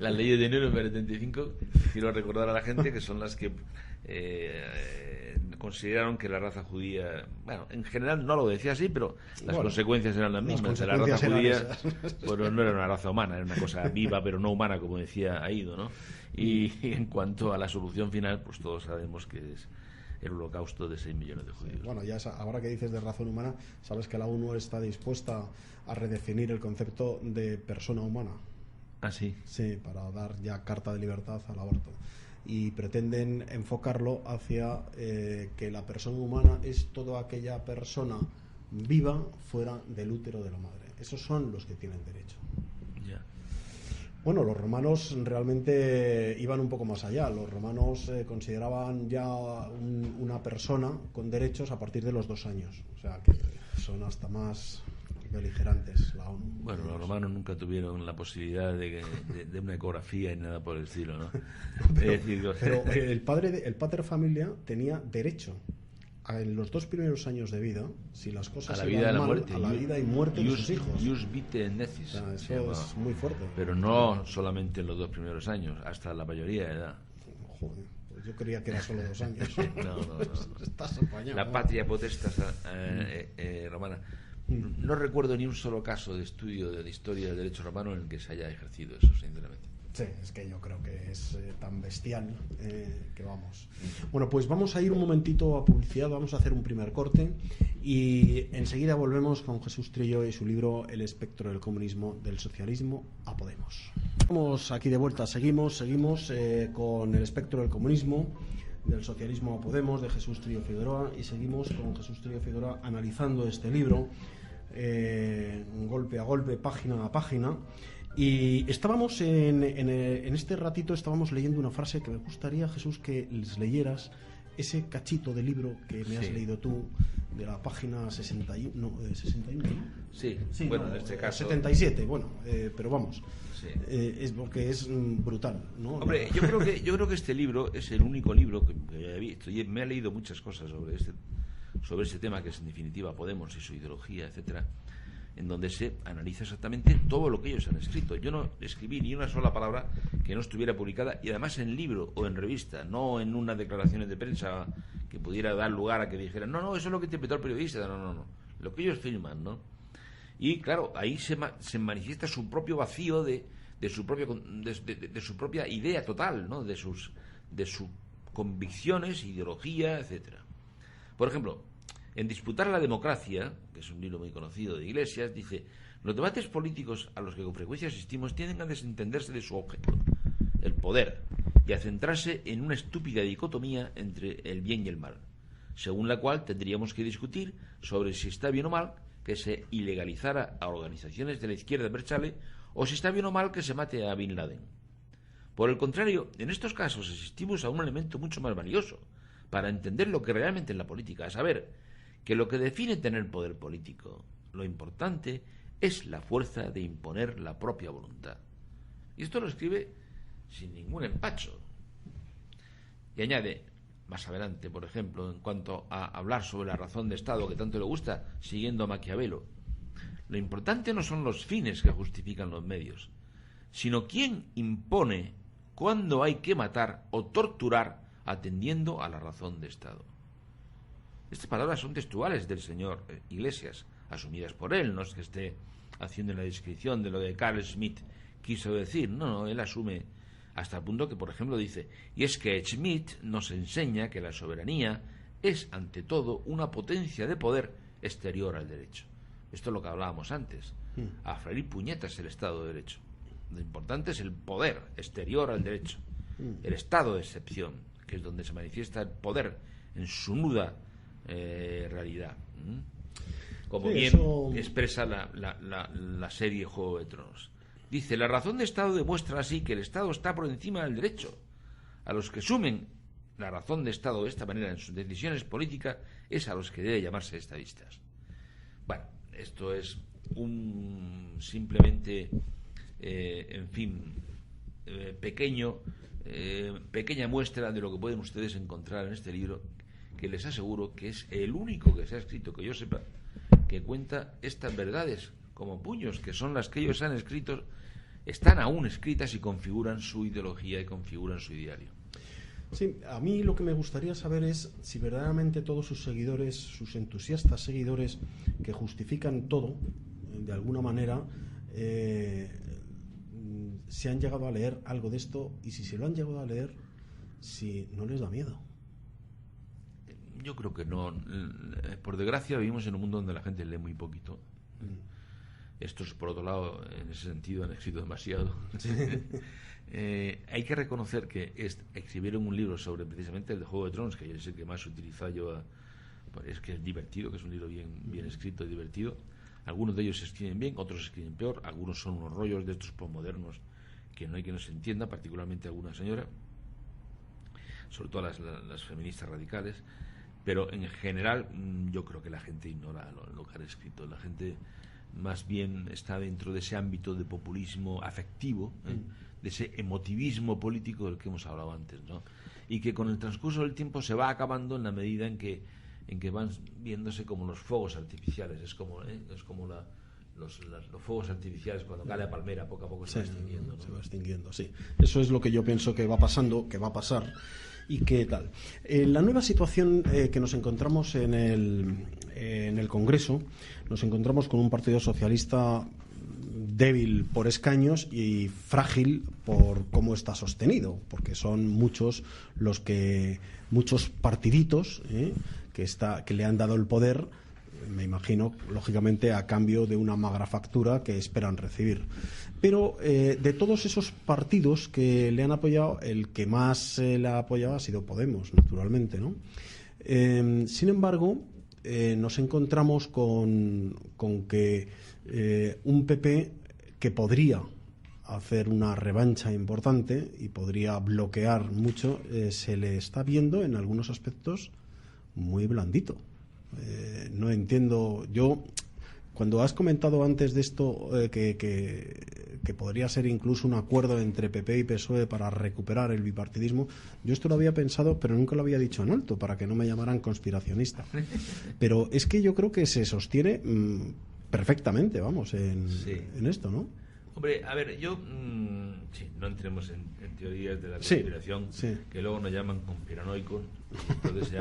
Las leyes de Nuremberg del 35, quiero recordar a la gente que son las que consideraron que la raza judía, bueno, en general no lo decía así, pero las consecuencias eran las mismas. La raza judía, bueno, no era una raza humana, era una cosa viva pero no humana, como decía Aido, ¿no? Y en cuanto a la solución final, pues todos sabemos que es el holocausto de 6 millones de judíos. Bueno, ya ahora que dices de razón humana, sabes que la ONU está dispuesta a redefinir el concepto de persona humana. ¿Ah, sí? Sí, para dar ya carta de libertad al aborto. Y pretenden enfocarlo hacia que la persona humana es toda aquella persona viva fuera del útero de la madre. Esos son los que tienen derecho. Ya. Bueno, los romanos realmente iban un poco más allá. Los romanos consideraban ya una persona con derechos a partir de los 2 años. O sea, que son hasta más beligerantes la ONU. Bueno, los romanos nunca tuvieron la posibilidad de una ecografía y nada por el estilo, ¿no? pero el pater familia tenía derecho en los 2 primeros años de vida, si las cosas a la vida, iban mal, muerte, a la vida y muerte de sus hijos. Ius vitae necis. O sea, eso es muy fuerte. Pero no solamente en los 2 primeros años, hasta la mayoría de edad. Joder, pues yo creía que era solo 2 años. No. Estás apañado. La patria potestas romana. No recuerdo ni un solo caso de estudio de la historia del derecho romano en el que se haya ejercido eso, sinceramente. Sí, es que yo creo que es tan bestial que vamos. Bueno, pues vamos a ir un momentito a publicidad, vamos a hacer un primer corte y enseguida volvemos con Jesús Trillo y su libro El espectro del comunismo, del socialismo a Podemos. Vamos aquí de vuelta, seguimos con El espectro del comunismo, del socialismo a Podemos, de Jesús Trillo Figueroa, y seguimos con Jesús Trillo Figueroa analizando este libro golpe a golpe, página a página. Y estábamos en este ratito estábamos leyendo una frase que me gustaría, Jesús, que les leyeras ese cachito de libro que me has leído tú, de la página 61, no, 61, ¿no? Sí, bueno, en este caso 77, bueno, pero vamos, sí. Es porque es brutal, ¿no? Hombre, yo creo que este libro es el único libro que he visto, y me he leído muchas cosas sobre este tema, que es en definitiva Podemos y su ideología, etcétera, en donde se analiza exactamente todo lo que ellos han escrito. Yo no escribí ni una sola palabra que no estuviera publicada, y además en libro o en revista, no en unas declaraciones de prensa que pudiera dar lugar a que dijeran, no, eso es lo que interpretó el periodista, no, lo que ellos firman, ¿no? Y claro, ahí se manifiesta su propio vacío de su propia idea total, ¿no? De sus convicciones, ideología, etcétera. Por ejemplo, en Disputar la democracia, que es un libro muy conocido de Iglesias, dice: los debates políticos a los que con frecuencia asistimos tienden a desentenderse de su objeto, el poder, y a centrarse en una estúpida dicotomía entre el bien y el mal, según la cual tendríamos que discutir sobre si está bien o mal que se ilegalizara a organizaciones de la izquierda Berchale, o si está bien o mal que se mate a Bin Laden. Por el contrario, en estos casos asistimos a un elemento mucho más valioso para entender lo que realmente es la política, a saber, que lo que define tener poder político, lo importante, es la fuerza de imponer la propia voluntad. Y esto lo escribe sin ningún empacho. Y añade, más adelante, por ejemplo, en cuanto a hablar sobre la razón de Estado que tanto le gusta, siguiendo a Maquiavelo, lo importante no son los fines que justifican los medios, sino quién impone cuándo hay que matar o torturar atendiendo a la razón de Estado. Estas palabras son textuales del señor Iglesias, asumidas por él, no es que esté haciendo la descripción de lo que Carl Schmitt quiso decir, no, él asume hasta el punto que, por ejemplo, dice: y es que Schmitt nos enseña que la soberanía es, ante todo, una potencia de poder exterior al derecho. Esto es lo que hablábamos antes. A freír puñetas el Estado de Derecho. Lo importante es el poder exterior al derecho, el estado de excepción, que es donde se manifiesta el poder en su nuda realidad, como bien expresa la serie Juego de Tronos. Dice: la razón de Estado demuestra así que el Estado está por encima del derecho. A los que sumen la razón de Estado de esta manera en sus decisiones políticas es a los que debe llamarse estadistas. Bueno, esto es simplemente pequeña muestra de lo que pueden ustedes encontrar en este libro, que les aseguro que es el único que se ha escrito, que yo sepa, que cuenta estas verdades como puños, que son las que ellos han escrito, están aún escritas y configuran su ideología y configuran su ideario. Sí, a mí lo que me gustaría saber es si verdaderamente todos sus seguidores, sus entusiastas seguidores, que justifican todo, de alguna manera, se han llegado a leer algo de esto, y si se lo han llegado a leer, si no les da miedo. Yo creo que no. Por desgracia vivimos en un mundo donde la gente lee muy poquito. Estos, por otro lado, en ese sentido han escrito demasiado. Sí. Hay que reconocer que escribieron un libro sobre precisamente el de Juego de Tronos, que es el que más utilizo yo. Es que es divertido, que es un libro bien escrito y divertido. Algunos de ellos se escriben bien, otros se escriben peor. Algunos son unos rollos de estos postmodernos que no hay que nos entienda, particularmente alguna señora, sobre todo las feministas radicales, pero en general yo creo que la gente ignora lo que han escrito. La gente más bien está dentro de ese ámbito de populismo afectivo, de ese emotivismo político del que hemos hablado antes, ¿no? Y que con el transcurso del tiempo se va acabando en la medida en que van viéndose como los fuegos artificiales. Es como los fuegos artificiales cuando cae la palmera, poco a poco se va extinguiendo, ¿no? Se va extinguiendo, sí. Eso es lo que yo pienso que va pasando, que va a pasar. ¿Y qué tal? La nueva situación que nos encontramos en el Congreso, nos encontramos con un partido socialista débil por escaños y frágil por cómo está sostenido, porque son muchos partiditos que le han dado el poder, me imagino, lógicamente, a cambio de una magra factura que esperan recibir. Pero de todos esos partidos que le han apoyado, el que más le ha apoyado ha sido Podemos, naturalmente, ¿no? Sin embargo, nos encontramos con que un PP que podría hacer una revancha importante y podría bloquear mucho, se le está viendo en algunos aspectos muy blandito. No entiendo. Yo, cuando has comentado antes de esto que podría ser incluso un acuerdo entre PP y PSOE para recuperar el bipartidismo, yo esto lo había pensado, pero nunca lo había dicho en alto, para que no me llamaran conspiracionista. Pero es que yo creo que se sostiene perfectamente, vamos, en esto, ¿no? Hombre, a ver, yo sí, no entremos en teorías de la conspiración, que luego nos llaman conspiranoicos, entonces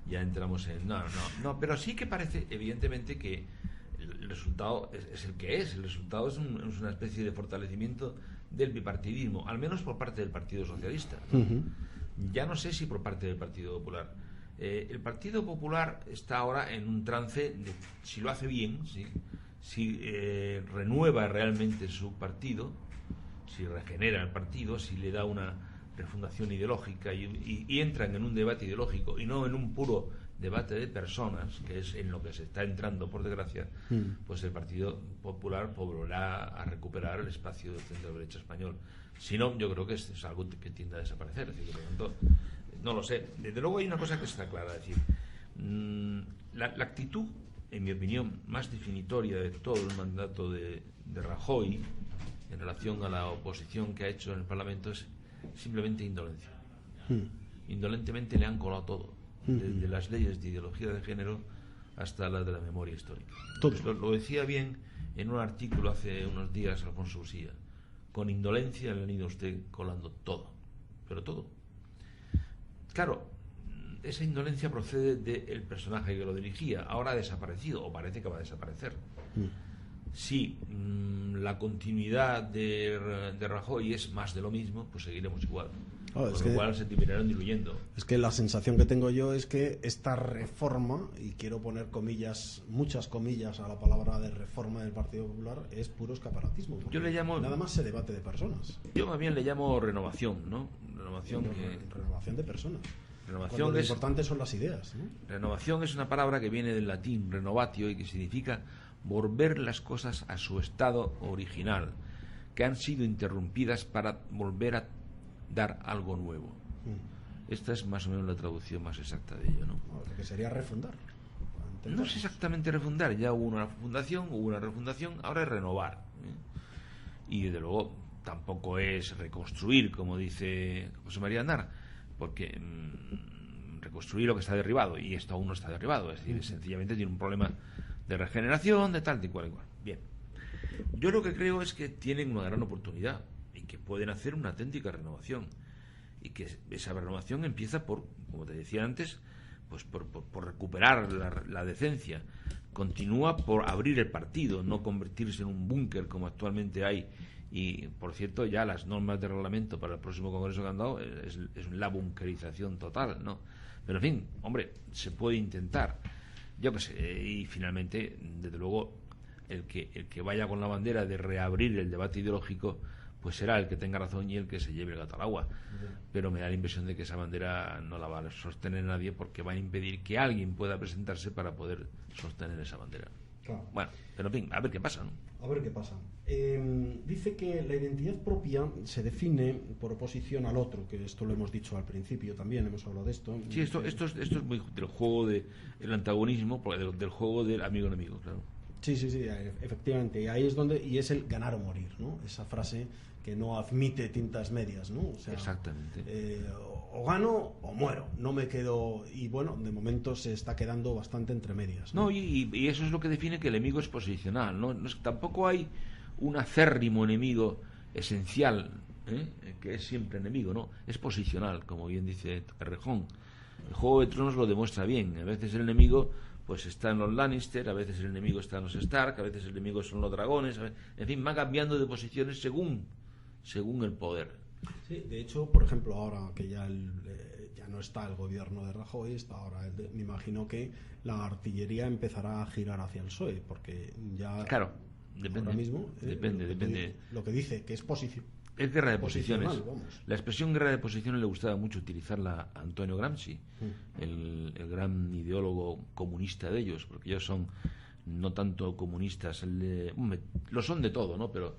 ya entramos en... No, pero sí que parece, evidentemente, que el resultado es el que es. El resultado es una especie de fortalecimiento del bipartidismo, al menos por parte del Partido Socialista, ¿no? Ya no sé si por parte del Partido Popular. El Partido Popular está ahora en un trance de, si lo hace bien, si renueva realmente su partido, si regenera el partido, si le da una refundación ideológica y entran en un debate ideológico y no en un puro debate de personas, que es en lo que se está entrando, por desgracia, pues el Partido Popular volverá a recuperar el espacio del centro-derecha español. Si no, yo creo que es algo que tiende a desaparecer. Es decir, por lo tanto, no lo sé. Desde luego hay una cosa que está clara, es decir, la actitud, en mi opinión, más definitoria de todo el mandato de Rajoy en relación a la oposición que ha hecho en el Parlamento es simplemente indolencia. Indolentemente le han colado todo, desde las leyes de ideología de género hasta las de la memoria histórica. Lo decía bien en un artículo hace unos días Alfonso Usía: con indolencia le han ido a usted colando todo, pero todo. Claro, esa indolencia procede del personaje que lo dirigía. Ahora ha desaparecido, o parece que va a desaparecer. Si la continuidad de Rajoy es más de lo mismo, pues seguiremos igual. Con lo cual se terminarán diluyendo. Es que la sensación que tengo yo es que esta reforma, y quiero poner comillas, muchas comillas a la palabra de reforma del Partido Popular, es puro escaparatismo. Yo le llamo... Nada más se debate de personas. Yo más bien le llamo renovación, ¿no? Renovación de personas. Renovación lo importante son las ideas, ¿no? Renovación es una palabra que viene del latín renovatio y que significa volver las cosas a su estado original, que han sido interrumpidas para volver a dar algo nuevo. Esta es más o menos la traducción más exacta de ello, ¿no? Lo que sería refundar. No es exactamente refundar, ya hubo una fundación, hubo una refundación, ahora es renovar. Y desde luego tampoco es reconstruir, como dice José María Aznar, porque reconstruir lo que está derribado, y esto aún no está derribado, es decir, sencillamente tiene un problema de regeneración, de tal, de cual, igual. Bien. Yo lo que creo es que tienen una gran oportunidad y que pueden hacer una auténtica renovación, y que esa renovación empieza por, como te decía antes, pues por recuperar la decencia, continúa por abrir el partido, no convertirse en un búnker como actualmente hay. Y por cierto, ya las normas de reglamento para el próximo congreso que han dado es la bunkerización total, ¿no? Pero en fin, hombre, se puede intentar, yo qué sé. Y finalmente, desde luego, el que vaya con la bandera de reabrir el debate ideológico, pues será el que tenga razón y el que se lleve el gato al agua. Pero me da la impresión de que esa bandera no la va a sostener nadie, porque va a impedir que alguien pueda presentarse para poder sostener esa bandera. Claro. Bueno, pero en fin, a ver qué pasa, ¿no? A ver qué pasa. Dice que la identidad propia se define por oposición al otro, que esto lo hemos dicho al principio también, hemos hablado de esto. Sí, esto es muy del juego del antagonismo, del juego del amigo-enemigo, claro. Sí, efectivamente. Y ahí es donde, y es el ganar o morir, ¿no? Esa frase que no admite tintas medias, ¿no? O sea, exactamente. O gano o muero, no me quedo. Y bueno, de momento se está quedando bastante entre medias, ¿no? No, y eso es lo que define que el enemigo es posicional, ¿no? Tampoco hay un acérrimo enemigo esencial, que es siempre enemigo, ¿no? Es posicional, como bien dice Errejón. El Juego de Tronos lo demuestra bien. A veces el enemigo pues está en los Lannister, a veces el enemigo está en los Stark, a veces el enemigo son los dragones, en fin, va cambiando de posiciones según el poder. Sí, de hecho, por ejemplo, ahora que ya no está el gobierno de Rajoy, está ahora me imagino que la artillería empezará a girar hacia el PSOE, porque ya claro, depende, ahora mismo depende. Lo que dice que es posición. Es guerra de posiciones. La expresión guerra de posiciones le gustaba mucho utilizarla a Antonio Gramsci, el gran ideólogo comunista de ellos, porque ellos son no tanto comunistas, lo son de todo, ¿no? Pero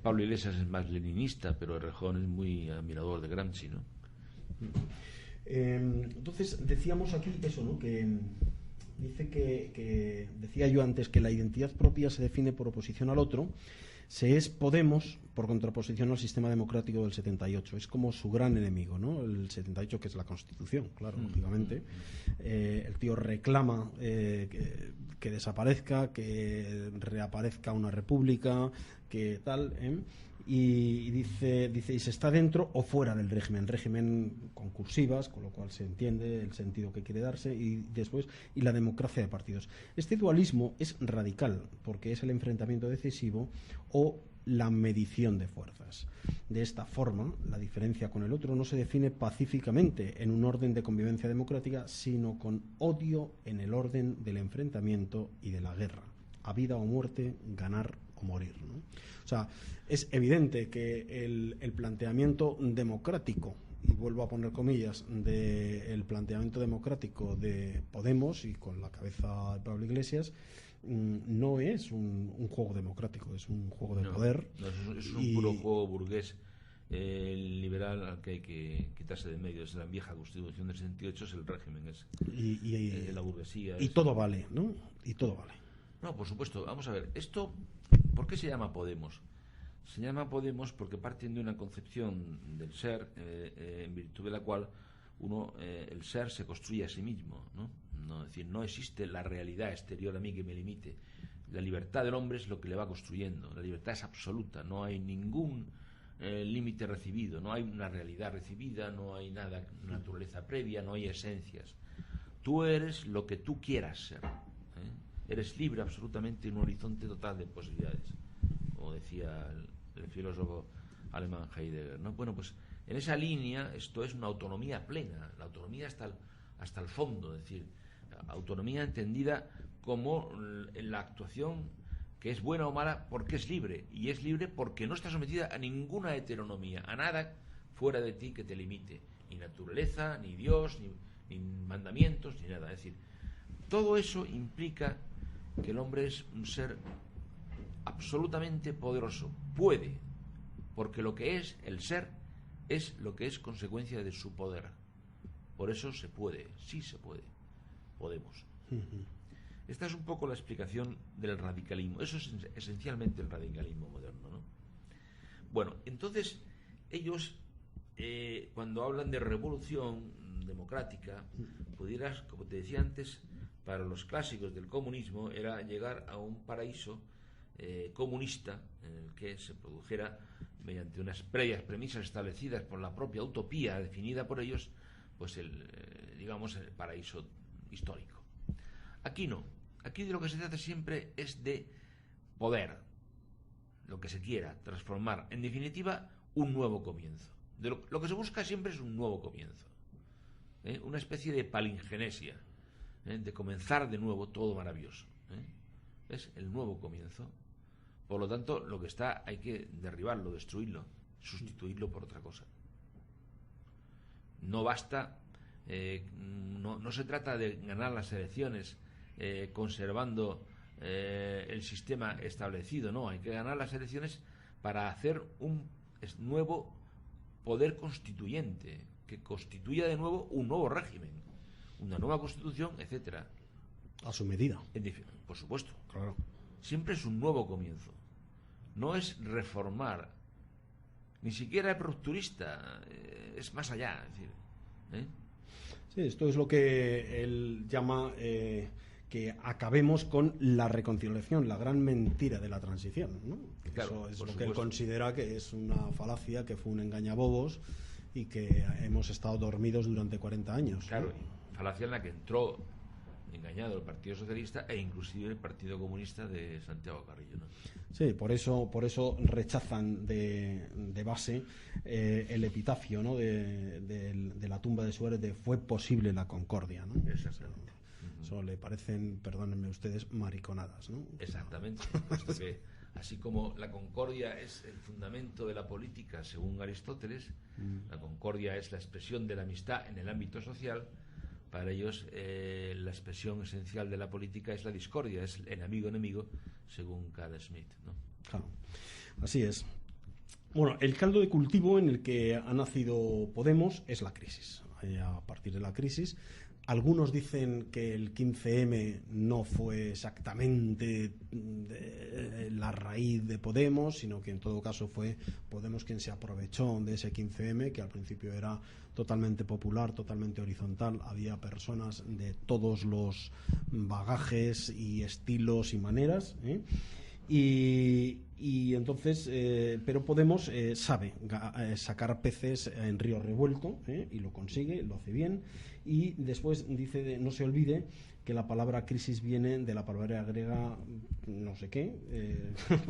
Pablo Iglesias es más leninista, pero Errejón es muy admirador de Gramsci, ¿no? Entonces decíamos aquí eso, ¿no? Que dice que decía yo antes que la identidad propia se define por oposición al otro. Se es Podemos por contraposición al sistema democrático del 78. Es como su gran enemigo, ¿no? El 78, que es la Constitución, claro, lógicamente. El tío reclama que desaparezca, que reaparezca una república, que tal, y dice y se está dentro o fuera del régimen con cursivas, con lo cual se entiende el sentido que quiere darse, y después y la democracia de partidos. Este dualismo es radical porque es el enfrentamiento decisivo o la medición de fuerzas. De esta forma, la diferencia con el otro no se define pacíficamente en un orden de convivencia democrática, sino con odio en el orden del enfrentamiento y de la guerra. A vida o muerte, ganar o morir, ¿no? O sea, es evidente que el planteamiento democrático, y vuelvo a poner comillas, del planteamiento democrático de Podemos y con la cabeza de Pablo Iglesias, no es un juego democrático, es un juego de poder. No, es un puro juego burgués liberal al que hay que quitarse de medio. Es la vieja Constitución del 68, es el régimen, es la burguesía. Y todo vale, ¿no? Y todo vale. No, por supuesto. Vamos a ver, esto, ¿por qué se llama Podemos? Se llama Podemos porque parten de una concepción del ser, en virtud de la cual el ser se construye a sí mismo, ¿no? Es decir, no existe la realidad exterior a mí que me limite. La libertad del hombre es lo que le va construyendo. La libertad es absoluta, no hay ningún límite recibido, no hay una realidad recibida, no hay nada, naturaleza previa, no hay esencias. Tú eres lo que tú quieras ser, eres libre absolutamente en un horizonte total de posibilidades, como decía el filósofo alemán Heidegger, ¿no? Bueno, pues en esa línea esto es una autonomía plena, la autonomía hasta el fondo, es decir, autonomía entendida como la actuación que es buena o mala porque es libre, y es libre porque no está sometida a ninguna heteronomía, a nada fuera de ti que te limite, ni naturaleza, ni Dios, ni mandamientos, ni nada. Es decir, todo eso implica que el hombre es un ser absolutamente poderoso. Puede, porque lo que es el ser es lo que es consecuencia de su poder. Por eso se puede, sí se puede. Podemos. Esta es un poco la explicación del radicalismo. Eso es esencialmente el radicalismo moderno, ¿no? Bueno, entonces ellos cuando hablan de revolución democrática, pudieras, como te decía antes, para los clásicos del comunismo era llegar a un paraíso comunista en el que se produjera, mediante unas previas premisas establecidas por la propia utopía definida por ellos, pues el paraíso histórico. Aquí no. Aquí de lo que se trata siempre es de poder, lo que se quiera, transformar. En definitiva, un nuevo comienzo. Lo que se busca siempre es un nuevo comienzo. Una especie de palingenesia, de comenzar de nuevo todo maravilloso. Es el nuevo comienzo. Por lo tanto, lo que está hay que derribarlo, destruirlo, sustituirlo por otra cosa. No basta, no se trata de ganar las elecciones conservando el sistema establecido, no, hay que ganar las elecciones para hacer un nuevo poder constituyente que constituya de nuevo un nuevo régimen, una nueva constitución, etcétera. A su medida. Por supuesto. Claro. Siempre es un nuevo comienzo. No es reformar, ni siquiera es rupturista, es más allá. Es decir, Sí, esto es lo que él llama que acabemos con la reconciliación, la gran mentira de la transición, ¿no? Claro, eso es lo supuesto. que él considera que es una falacia, que fue un engañabobos y que hemos estado dormidos durante 40 años. Claro, falacia en la que entró engañado el Partido Socialista e inclusive el Partido Comunista de Santiago Carrillo, ¿no? Sí, por eso rechazan de base el epitafio, ¿no? de la tumba de Suárez de "fue posible la concordia", ¿no? Exactamente. Eso le parecen, perdónenme ustedes, mariconadas, ¿no? Exactamente, puesto que así como la concordia es el fundamento de la política según Aristóteles, la concordia es la expresión de la amistad en el ámbito social. Para ellos la expresión esencial de la política es la discordia, es el enemigo según Carl Schmitt, ¿no? Claro, así es. Bueno, el caldo de cultivo en el que ha nacido Podemos es la crisis. A partir de la crisis, algunos dicen que el 15M no fue exactamente la raíz de Podemos, sino que en todo caso fue Podemos quien se aprovechó de ese 15M, que al principio era totalmente popular, totalmente horizontal. Había personas de todos los bagajes y estilos y maneras, y entonces, pero Podemos sabe sacar peces en río revuelto, y lo consigue, lo hace bien. Y después dice, no se olvide que la palabra crisis viene de la palabra griega no sé qué,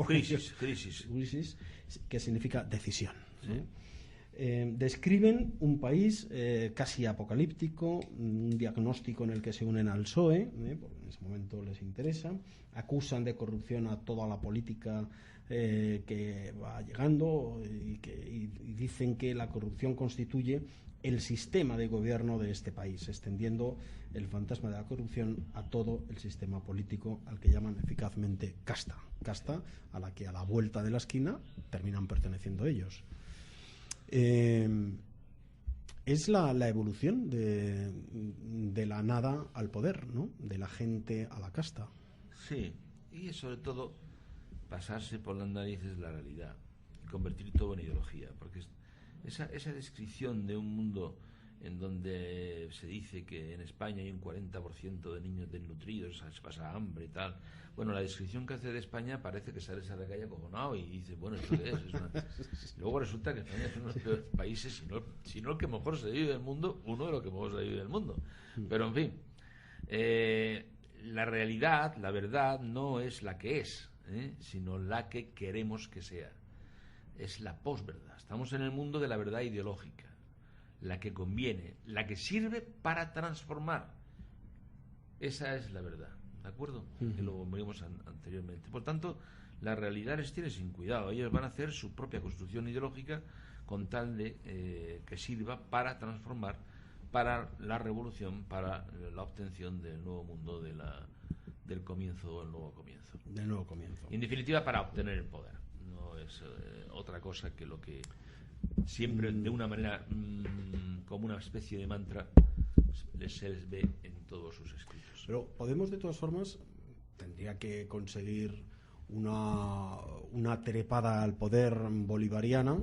crisis, que significa decisión. Sí. Describen un país casi apocalíptico, un diagnóstico en el que se unen al PSOE, porque en ese momento les interesa, acusan de corrupción a toda la política que va llegando y dicen que la corrupción constituye el sistema de gobierno de este país, extendiendo el fantasma de la corrupción a todo el sistema político, al que llaman eficazmente casta a la que a la vuelta de la esquina terminan perteneciendo ellos. Es la evolución de la nada al poder, ¿no? De la gente a la casta. Sí, y sobre todo pasarse por las narices la realidad y convertir todo en ideología, porque esa descripción de un mundo en donde se dice que en España hay un 40% de niños desnutridos, se pasa hambre y tal. Bueno, la descripción que hace de España parece que sales a la calle acojonado y dices, bueno, ¿esto qué es? Luego resulta que España es uno de los peores países, si no el que mejor se vive del mundo, uno de los que mejor se vive del mundo. Pero en fin, la realidad, la verdad, no es la que es, sino la que queremos que sea. Es la posverdad. Estamos en el mundo de la verdad ideológica, la que conviene, la que sirve para transformar. Esa es la verdad, ¿de acuerdo? Que lo vimos anteriormente. Por tanto, la realidad les tiene sin cuidado. Ellos van a hacer su propia construcción ideológica con tal de que sirva para transformar, para la revolución, para la obtención del nuevo mundo, del comienzo, del nuevo comienzo. Del nuevo comienzo. Y en definitiva, para obtener el poder. No es otra cosa que lo que siempre de una manera como una especie de mantra se les ve en todos sus escritos. Pero Podemos, de todas formas, tendría que conseguir una trepada al poder bolivariana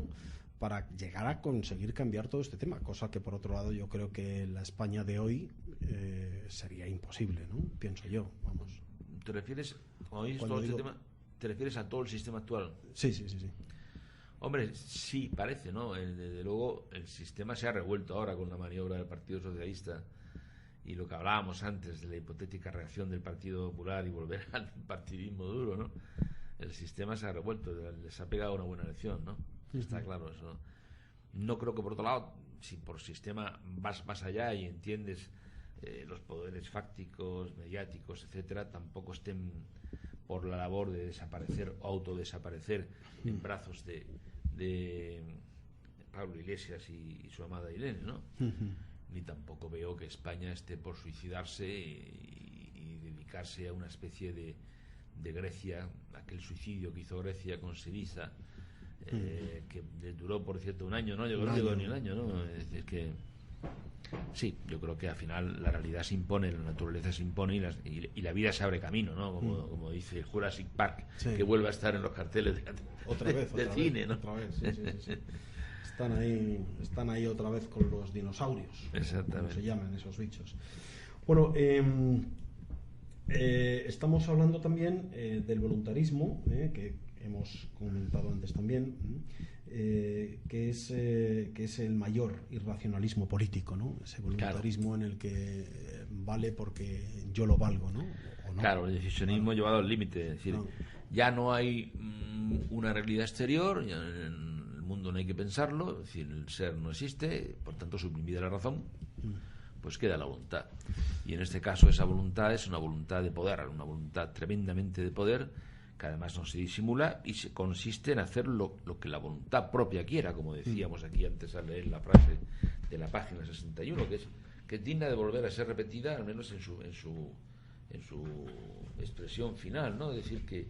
para llegar a conseguir cambiar todo este tema, cosa que por otro lado yo creo que la España de hoy sería imposible, ¿no? Pienso yo, vamos. ¿Te refieres, cuando dices todo este tema, te refieres a todo el sistema actual? Sí. Hombre, sí, parece, ¿no? Desde luego el sistema se ha revuelto ahora con la maniobra del Partido Socialista y lo que hablábamos antes de la hipotética reacción del Partido Popular y volver al partidismo duro, ¿no? El sistema se ha revuelto, les ha pegado una buena lección, ¿no? Está claro eso. No creo que por otro lado, si por sistema vas más allá y entiendes los poderes fácticos, mediáticos, etcétera, tampoco estén por la labor de desaparecer o autodesaparecer en brazos de Pablo Iglesias y su amada Irene, ¿no? Ni tampoco veo que España esté por suicidarse y dedicarse a una especie de Grecia, aquel suicidio que hizo Grecia con Syriza, que duró, por cierto, un año, ¿no? Yo creo que llegó ni un año, ¿no? Es decir, que sí, yo creo que al final la realidad se impone, la naturaleza se impone y la vida se abre camino, ¿no? Como dice Jurassic Park, que vuelve a estar en los carteles de cine, ¿no? Otra vez, sí. Están ahí otra vez con los dinosaurios. Exactamente. Como se llaman esos bichos. Bueno, estamos hablando también del voluntarismo, que hemos comentado antes también, que es el mayor irracionalismo político, ¿no? Ese voluntarismo, claro, en el que vale porque yo lo valgo, ¿no? ¿O no? Claro, el decisionismo llevado al límite, es decir, ya no hay una realidad exterior, ya en el mundo no hay que pensarlo, es decir, el ser no existe, por tanto suprimida la razón, pues queda la voluntad. Y en este caso esa voluntad es una voluntad de poder, una voluntad tremendamente de poder, que además no se disimula y se consiste en hacer lo que la voluntad propia quiera, como decíamos aquí antes al leer la frase de la página 61, que es digna de volver a ser repetida, al menos en su expresión final, ¿no? Es decir que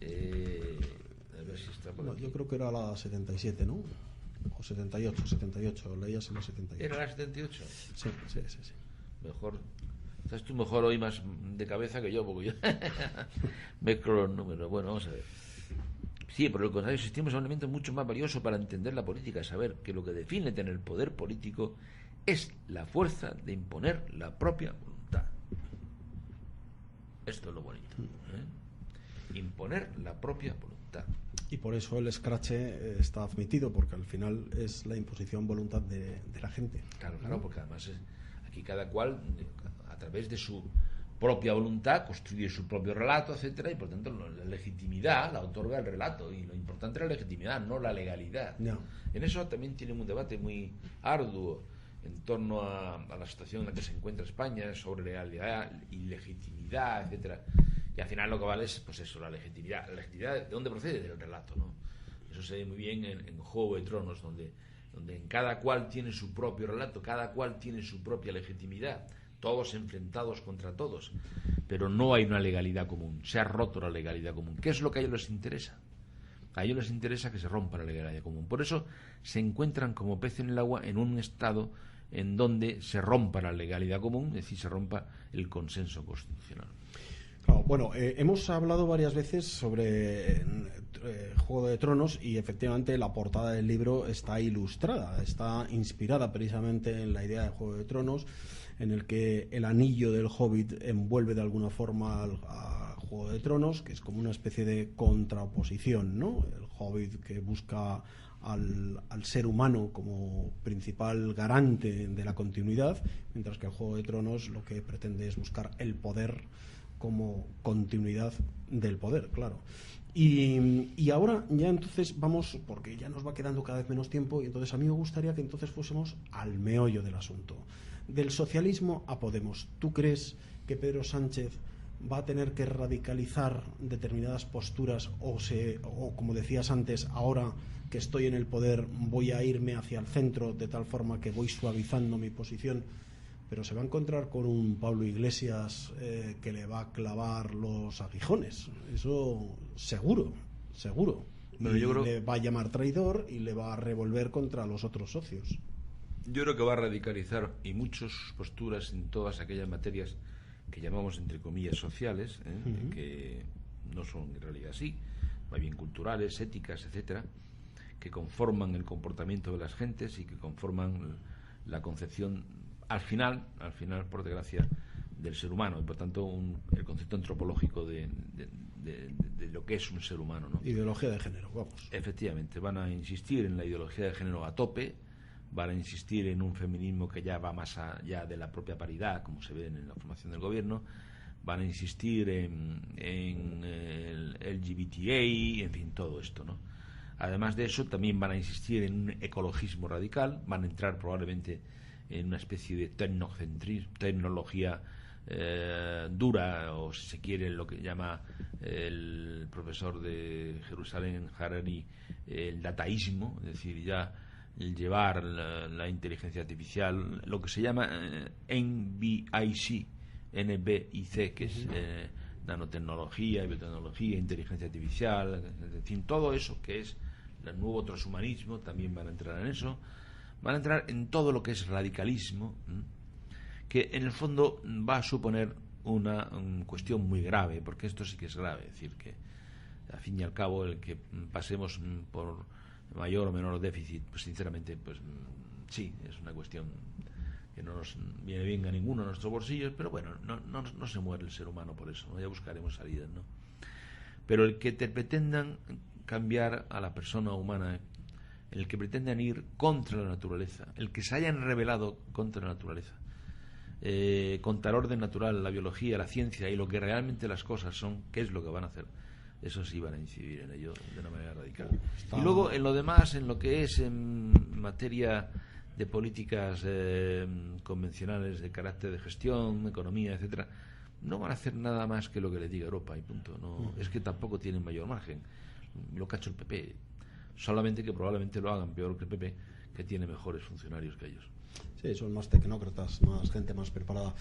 a ver si está por aquí. Yo creo que era la 77, ¿no? O 78, leías en la 78. ¿Era la 78? Sí. Mejor. Estás tú mejor hoy más de cabeza que yo, porque yo mezclo los números. Bueno, vamos a ver. Sí, por el contrario, existimos un elemento mucho más valioso para entender la política, saber que lo que define tener poder político es la fuerza de imponer la propia voluntad. Esto es lo bonito, ¿eh? Imponer la propia voluntad. Y por eso el escrache está admitido, porque al final es la imposición voluntad de la gente. Claro, porque además aquí cada cual, a través de su propia voluntad, construye su propio relato, etcétera, y por tanto la legitimidad la otorga el relato, y lo importante es la legitimidad, no la legalidad. No. En eso también tiene un debate muy arduo en torno a la situación en la que se encuentra España sobre legalidad y legitimidad, etcétera. Y al final lo que vale es, pues eso, la legitimidad. ¿La legitimidad de dónde procede? Del relato, ¿no? Eso se ve muy bien en Juego de Tronos, donde en cada cual tiene su propio relato, cada cual tiene su propia legitimidad, todos enfrentados contra todos, pero no hay una legalidad común, se ha roto la legalidad común. ¿Qué es lo que a ellos les interesa? A ellos les interesa que se rompa la legalidad común. Por eso se encuentran como pez en el agua en un estado en donde se rompa la legalidad común, es decir, se rompa el consenso constitucional. Bueno, hemos hablado varias veces sobre Juego de Tronos y efectivamente la portada del libro está ilustrada, está inspirada precisamente en la idea de Juego de Tronos, en el que el anillo del Hobbit envuelve de alguna forma a Juego de Tronos, que es como una especie de contraoposición, ¿no? El Hobbit que busca al ser humano como principal garante de la continuidad, mientras que el Juego de Tronos lo que pretende es buscar el poder como continuidad del poder, claro. Y ahora ya entonces vamos, porque ya nos va quedando cada vez menos tiempo, y entonces a mí me gustaría que entonces fuésemos al meollo del asunto. Del socialismo a Podemos. ¿Tú crees que Pedro Sánchez va a tener que radicalizar determinadas posturas o como decías antes, ahora que estoy en el poder voy a irme hacia el centro de tal forma que voy suavizando mi posición? Pero se va a encontrar con un Pablo Iglesias que le va a clavar los aguijones, eso seguro. Pero yo creo... le va a llamar traidor y le va a revolver contra los otros socios. Yo creo que va a radicalizar y muchas posturas en todas aquellas materias que llamamos entre comillas sociales, que no son en realidad así, más bien culturales, éticas, etcétera, que conforman el comportamiento de las gentes y que conforman la concepción al final, por desgracia, del ser humano, y por tanto el concepto antropológico de lo que es un ser humano, ¿no? Ideología de género, vamos. Efectivamente, van a insistir en la ideología de género a tope, van a insistir en un feminismo que ya va más allá de la propia paridad, como se ve en la formación del gobierno, van a insistir en el LGBTA, en fin, todo esto, ¿no? Además de eso, también van a insistir en un ecologismo radical, van a entrar probablemente en una especie de tecnología dura, o si se quiere lo que llama el profesor de Jerusalén, Harari, el dataísmo, es decir, ya el llevar la inteligencia artificial, lo que se llama NBIC, que es nanotecnología, biotecnología, inteligencia artificial, en fin, todo eso que es el nuevo transhumanismo, también van a entrar en eso, van a entrar en todo lo que es radicalismo, que en el fondo va a suponer una cuestión muy grave, porque esto sí que es grave, es decir, que al fin y al cabo el que pasemos por mayor o menor déficit, pues sinceramente, pues sí, es una cuestión que no nos viene bien a ninguno de nuestros bolsillos, pero bueno, no se muere el ser humano por eso, ¿no? Ya buscaremos salidas, ¿no? Pero el que te pretendan cambiar a la persona humana, el que pretendan ir contra la naturaleza, el que se hayan rebelado contra la naturaleza, contra el orden natural, la biología, la ciencia y lo que realmente las cosas son, qué es lo que van a hacer, eso sí van a incidir en ello de una manera radical. Y luego en lo demás, en lo que es en materia de políticas convencionales de carácter de gestión, economía, etcétera, no van a hacer nada más que lo que le diga Europa y punto. No, es que tampoco tienen mayor margen. Lo que ha hecho el PP, solamente que probablemente lo hagan peor que el PP, que tiene mejores funcionarios que ellos. Sí, son más tecnócratas, más gente más preparada.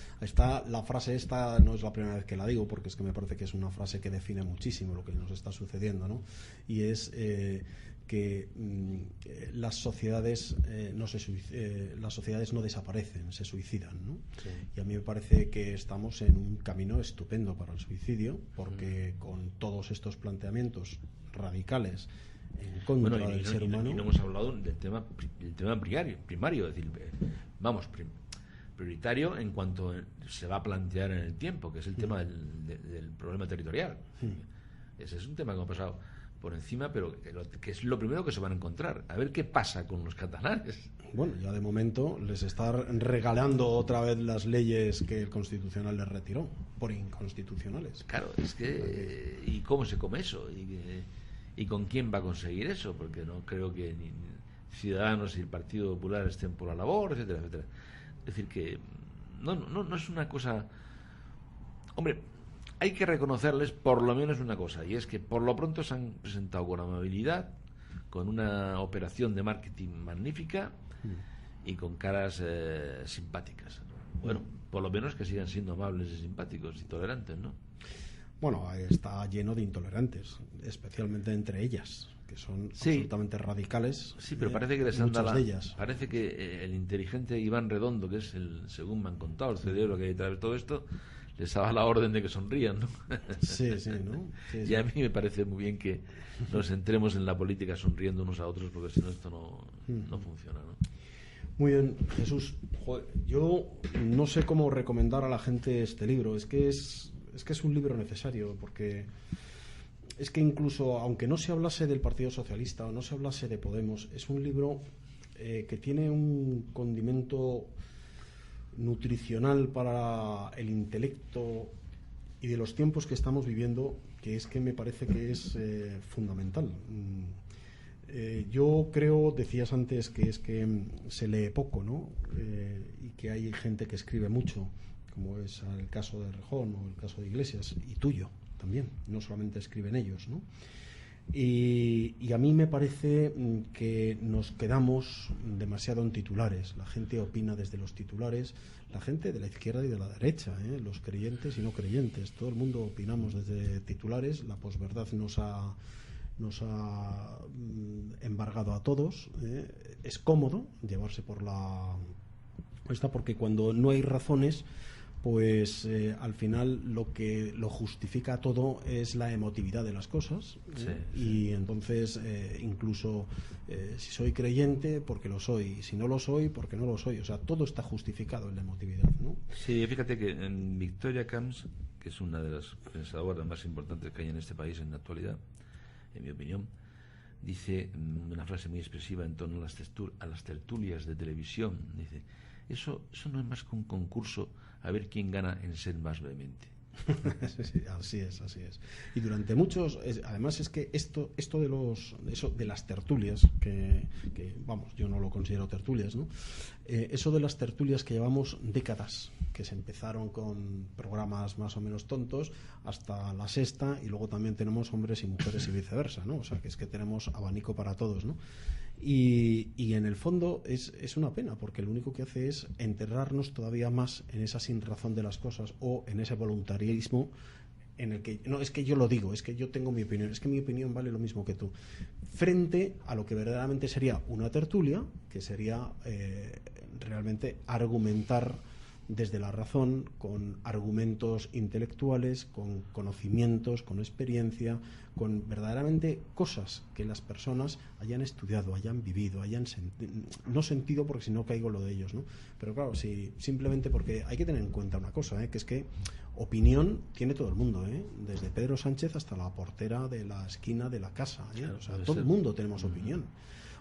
La frase esta no es la primera vez que la digo, porque es que me parece que es una frase que define muchísimo lo que nos está sucediendo, ¿no? Y es que las sociedades las sociedades no desaparecen, se suicidan, ¿no? Sí. Y a mí me parece que estamos en un camino estupendo para el suicidio, porque con todos estos planteamientos radicales en contra del ser humano. Y no hemos hablado del tema primario, es decir, prioritario en cuanto se va a plantear en el tiempo, que es el tema del problema territorial. Ese es un tema que ha pasado por encima, pero que es lo primero que se van a encontrar. A ver qué pasa con los catalanes. Bueno, ya de momento les está regalando otra vez las leyes que el Constitucional les retiró, por inconstitucionales. Claro, es que... ¿Y cómo se come eso? ¿Y con quién va a conseguir eso? Porque no creo que ni Ciudadanos y el Partido Popular estén por la labor, etcétera, etcétera. Es decir, que no es una cosa... Hombre, hay que reconocerles por lo menos una cosa, y es que por lo pronto se han presentado con amabilidad, con una operación de marketing magnífica y con caras simpáticas. Bueno, por lo menos que sigan siendo amables y simpáticos y tolerantes, ¿no? Bueno, está lleno de intolerantes, especialmente entre ellas, que son absolutamente radicales. Sí, pero parece que les han dado parece que el inteligente Iván Redondo, que es según me han contado, el cerebro que hay detrás de todo esto, les daba la orden de que sonrían, ¿no? Sí, ¿no? Sí, y a mí me parece muy bien que nos centremos en la política sonriendo unos a otros, porque si no esto no funciona, ¿no? Muy bien, Jesús. Joder, yo no sé cómo recomendar a la gente este libro. Es que es un libro necesario, porque es que incluso aunque no se hablase del Partido Socialista o no se hablase de Podemos, es un libro que tiene un condimento nutricional para el intelecto y de los tiempos que estamos viviendo, que es que me parece que es fundamental. Yo creo, decías antes, que es que se lee poco, ¿no? Y que hay gente que escribe mucho, como es el caso de Rejón o el caso de Iglesias, y tuyo también, no solamente escriben ellos, ¿no? Y a mí me parece que nos quedamos demasiado en titulares. La gente opina desde los titulares, la gente de la izquierda y de la derecha, los creyentes y no creyentes, todo el mundo opinamos desde titulares. La posverdad nos ha embargado a todos. Es cómodo llevarse por porque cuando no hay razones, pues al final lo que lo justifica todo es la emotividad de las cosas. Y entonces incluso si soy creyente, porque lo soy, si no lo soy, porque no lo soy. O sea, todo está justificado en la emotividad, ¿no? Sí, fíjate que en Victoria Camps, que es una de las pensadoras más importantes que hay en este país en la actualidad, en mi opinión, dice una frase muy expresiva en torno a las tertulias de televisión. Dice: eso no es más que un concurso a ver quién gana en ser más vehemente. Sí, así es. Y durante muchos, además es que esto de las tertulias, que vamos, yo no lo considero tertulias, ¿no? Eso de las tertulias que llevamos décadas, que se empezaron con programas más o menos tontos hasta La Sexta, y luego también tenemos hombres y mujeres y viceversa, ¿no? O sea, que es que tenemos abanico para todos, ¿no? Y en el fondo es una pena, porque lo único que hace es enterrarnos todavía más en esa sinrazón de las cosas, o en ese voluntarismo en el que no es que yo lo digo, es que yo tengo mi opinión, es que mi opinión vale lo mismo que tú, frente a lo que verdaderamente sería una tertulia, que sería realmente argumentar desde la razón, con argumentos intelectuales, con conocimientos, con experiencia, con verdaderamente cosas que las personas hayan estudiado, hayan vivido, hayan no sentido, porque si no caigo lo de ellos, ¿no? Pero claro, sí, simplemente porque hay que tener en cuenta una cosa, que es que opinión tiene todo el mundo, desde Pedro Sánchez hasta la portera de la esquina de la casa, o sea, todo el mundo tenemos opinión.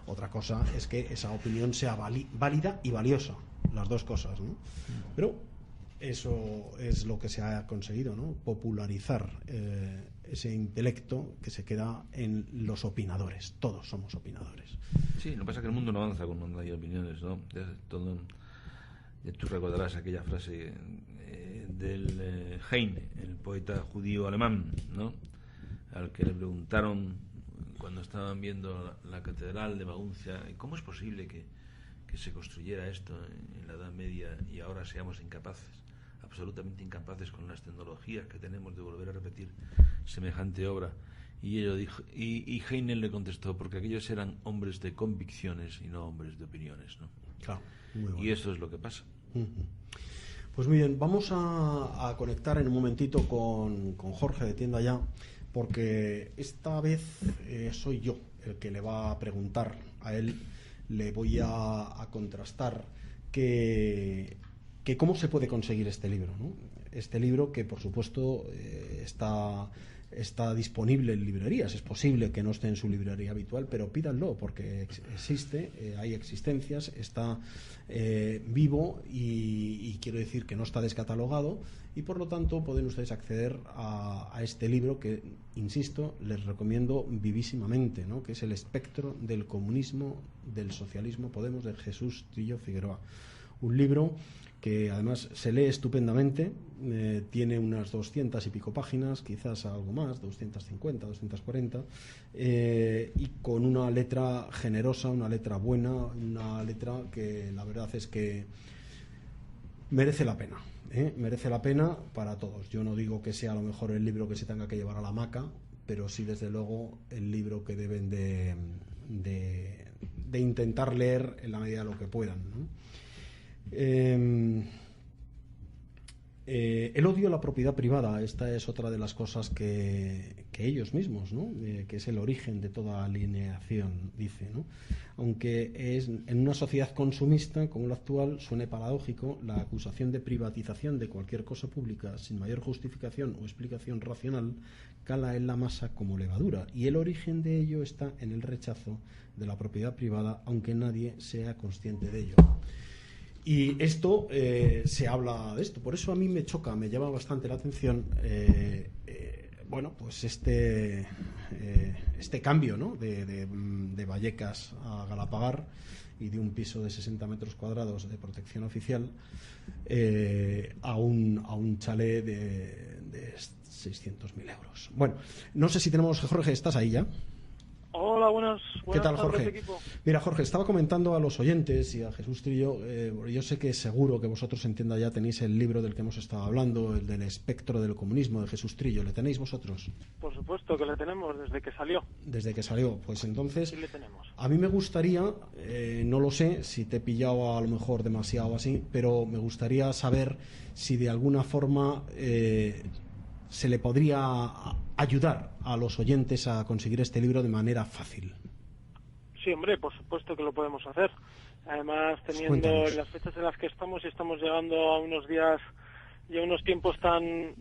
Otra cosa es que esa opinión sea válida y valiosa, las dos cosas, ¿no? Pero eso es lo que se ha conseguido, ¿no? Popularizar ese intelecto que se queda en los opinadores. Todos somos opinadores. Sí, lo que pasa es que el mundo no avanza cuando no hay opiniones, ¿no? Tú recordarás aquella frase del Heine, el poeta judío alemán, ¿no? Al que le preguntaron cuando estaban viendo la catedral de Maguncia, ¿cómo es posible que se construyera esto en la Edad Media y ahora seamos incapaces, absolutamente incapaces con las tecnologías que tenemos de volver a repetir semejante obra? Y ello dijo, y Heine le contestó, porque aquellos eran hombres de convicciones y no hombres de opiniones, ¿no? Claro, muy bueno. Y eso es lo que pasa. Pues muy bien, vamos a conectar en un momentito con Jorge de Tienda Ya, porque esta vez soy yo el que le va a preguntar a él. Le voy a contrastar que cómo se puede conseguir este libro, ¿no? Este libro que, por supuesto, está disponible en librerías. Es posible que no esté en su librería habitual, pero pídanlo porque existe, hay existencias, está vivo y quiero decir que no está descatalogado, y por lo tanto pueden ustedes acceder a este libro que, insisto, les recomiendo vivísimamente, ¿no? Que es El espectro del comunismo, del socialismo, Podemos, de Jesús Trillo Figueroa. Un libro que además se lee estupendamente, tiene unas 200 y pico páginas, quizás algo más, 250, 240, y con una letra generosa, una letra buena, una letra que la verdad es que merece la pena. Merece la pena para todos. Yo no digo que sea a lo mejor el libro que se tenga que llevar a la hamaca, pero sí desde luego el libro que deben de intentar leer en la medida de lo que puedan, ¿no? El odio a la propiedad privada, esta es otra de las cosas que ellos mismos, ¿no? Que es el origen de toda alineación, dice, ¿no? Aunque es en una sociedad consumista como la actual, suene paradójico, la acusación de privatización de cualquier cosa pública sin mayor justificación o explicación racional cala en la masa como levadura, y el origen de ello está en el rechazo de la propiedad privada, aunque nadie sea consciente de ello. Y esto, se habla de esto, por eso a mí me choca, me llama bastante la atención, bueno, pues este cambio, ¿no? de Vallecas a Galapagar y de un piso de 60 metros cuadrados de protección oficial a un chalet de 600.000 euros. Bueno, no sé si tenemos... Jorge, ¿estás ahí ya? Hola, buenas ¿Qué tal, tardes, Jorge? equipo. Mira, Jorge, estaba comentando a los oyentes y a Jesús Trillo, yo sé que seguro que vosotros en Tienda Ya tenéis el libro del que hemos estado hablando, el del espectro del comunismo de Jesús Trillo. ¿Le tenéis vosotros? Por supuesto que le tenemos desde que salió. Desde que salió, pues entonces... Sí le tenemos. A mí me gustaría, no lo sé, si te he pillado a lo mejor demasiado así, pero me gustaría saber si de alguna forma se le podría ayudar a los oyentes a conseguir este libro de manera fácil. Sí, hombre, por supuesto que lo podemos hacer. Además, teniendo Cuéntanos. las fechas en las que estamos y estamos llegando a unos días y a unos tiempos tan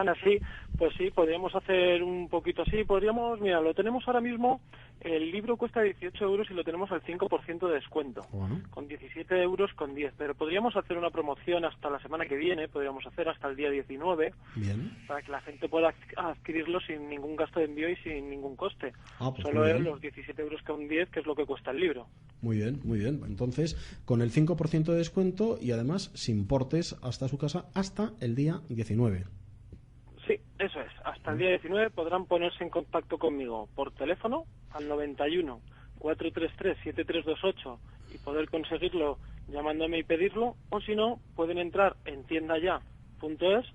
así, pues sí, podríamos hacer un poquito así. Podríamos, mira, lo tenemos ahora mismo, el libro cuesta 18 euros y lo tenemos al 5% de descuento. Bueno. Con 17 euros con 10, pero podríamos hacer una promoción hasta la semana que viene, podríamos hacer hasta el día 19, Bien. para que la gente pueda adquirirlo sin ningún gasto de envío y sin ningún coste. Pues Solo los 17 euros con 10, que es lo que cuesta el libro. Muy bien, muy bien. Entonces, con el 5% de descuento y además sin portes hasta su casa hasta el día 19. Sí, eso es. Hasta el día 19 podrán ponerse en contacto conmigo por teléfono al 91 433 7328 y poder conseguirlo llamándome y pedirlo, o si no, pueden entrar en tiendaya.es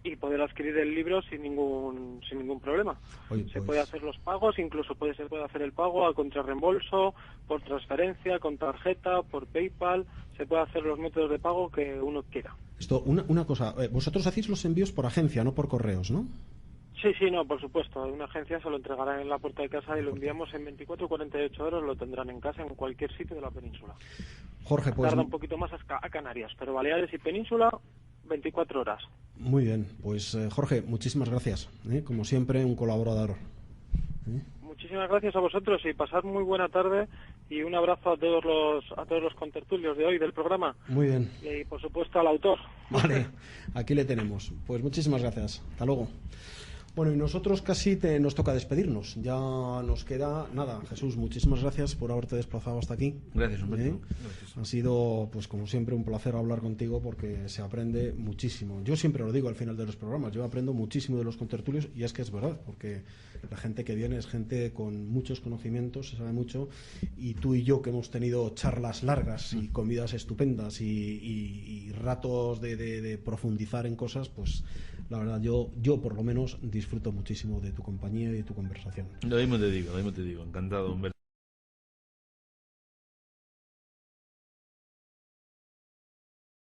y poder adquirir el libro sin ningún problema. Oye, Se puede hacer los pagos, incluso se puede hacer el pago a contrarreembolso, por transferencia, con tarjeta, por PayPal. Se puede hacer los métodos de pago que uno quiera. Esto, una cosa, vosotros hacéis los envíos por agencia, no por correos, ¿no? Sí, no, por supuesto. Una agencia se lo entregará en la puerta de casa y lo enviamos en 24 o 48 horas. Lo tendrán en casa en cualquier sitio de la península. Jorge, pues... Tarda un poquito más a Canarias, pero Baleares y península, 24 horas. Muy bien, pues Jorge, muchísimas gracias. Como siempre, un colaborador. Muchísimas gracias a vosotros y pasad muy buena tarde y un abrazo a todos los contertulios de hoy del programa. Muy bien. Y por supuesto al autor. Vale, aquí le tenemos. Pues muchísimas gracias. Hasta luego. Bueno, y nosotros casi nos toca despedirnos. Ya nos queda nada. Jesús, muchísimas gracias por haberte desplazado hasta aquí. Gracias, Humberto. Ha sido, pues como siempre, un placer hablar contigo porque se aprende muchísimo. Yo siempre lo digo al final de los programas. Yo aprendo muchísimo de los contertulios y es que es verdad, porque la gente que viene es gente con muchos conocimientos, se sabe mucho, y tú y yo que hemos tenido charlas largas y comidas estupendas y ratos de profundizar en cosas, pues la verdad yo por lo menos disfruto muchísimo de tu compañía y de tu conversación. Lo mismo te digo, encantado, Humberto.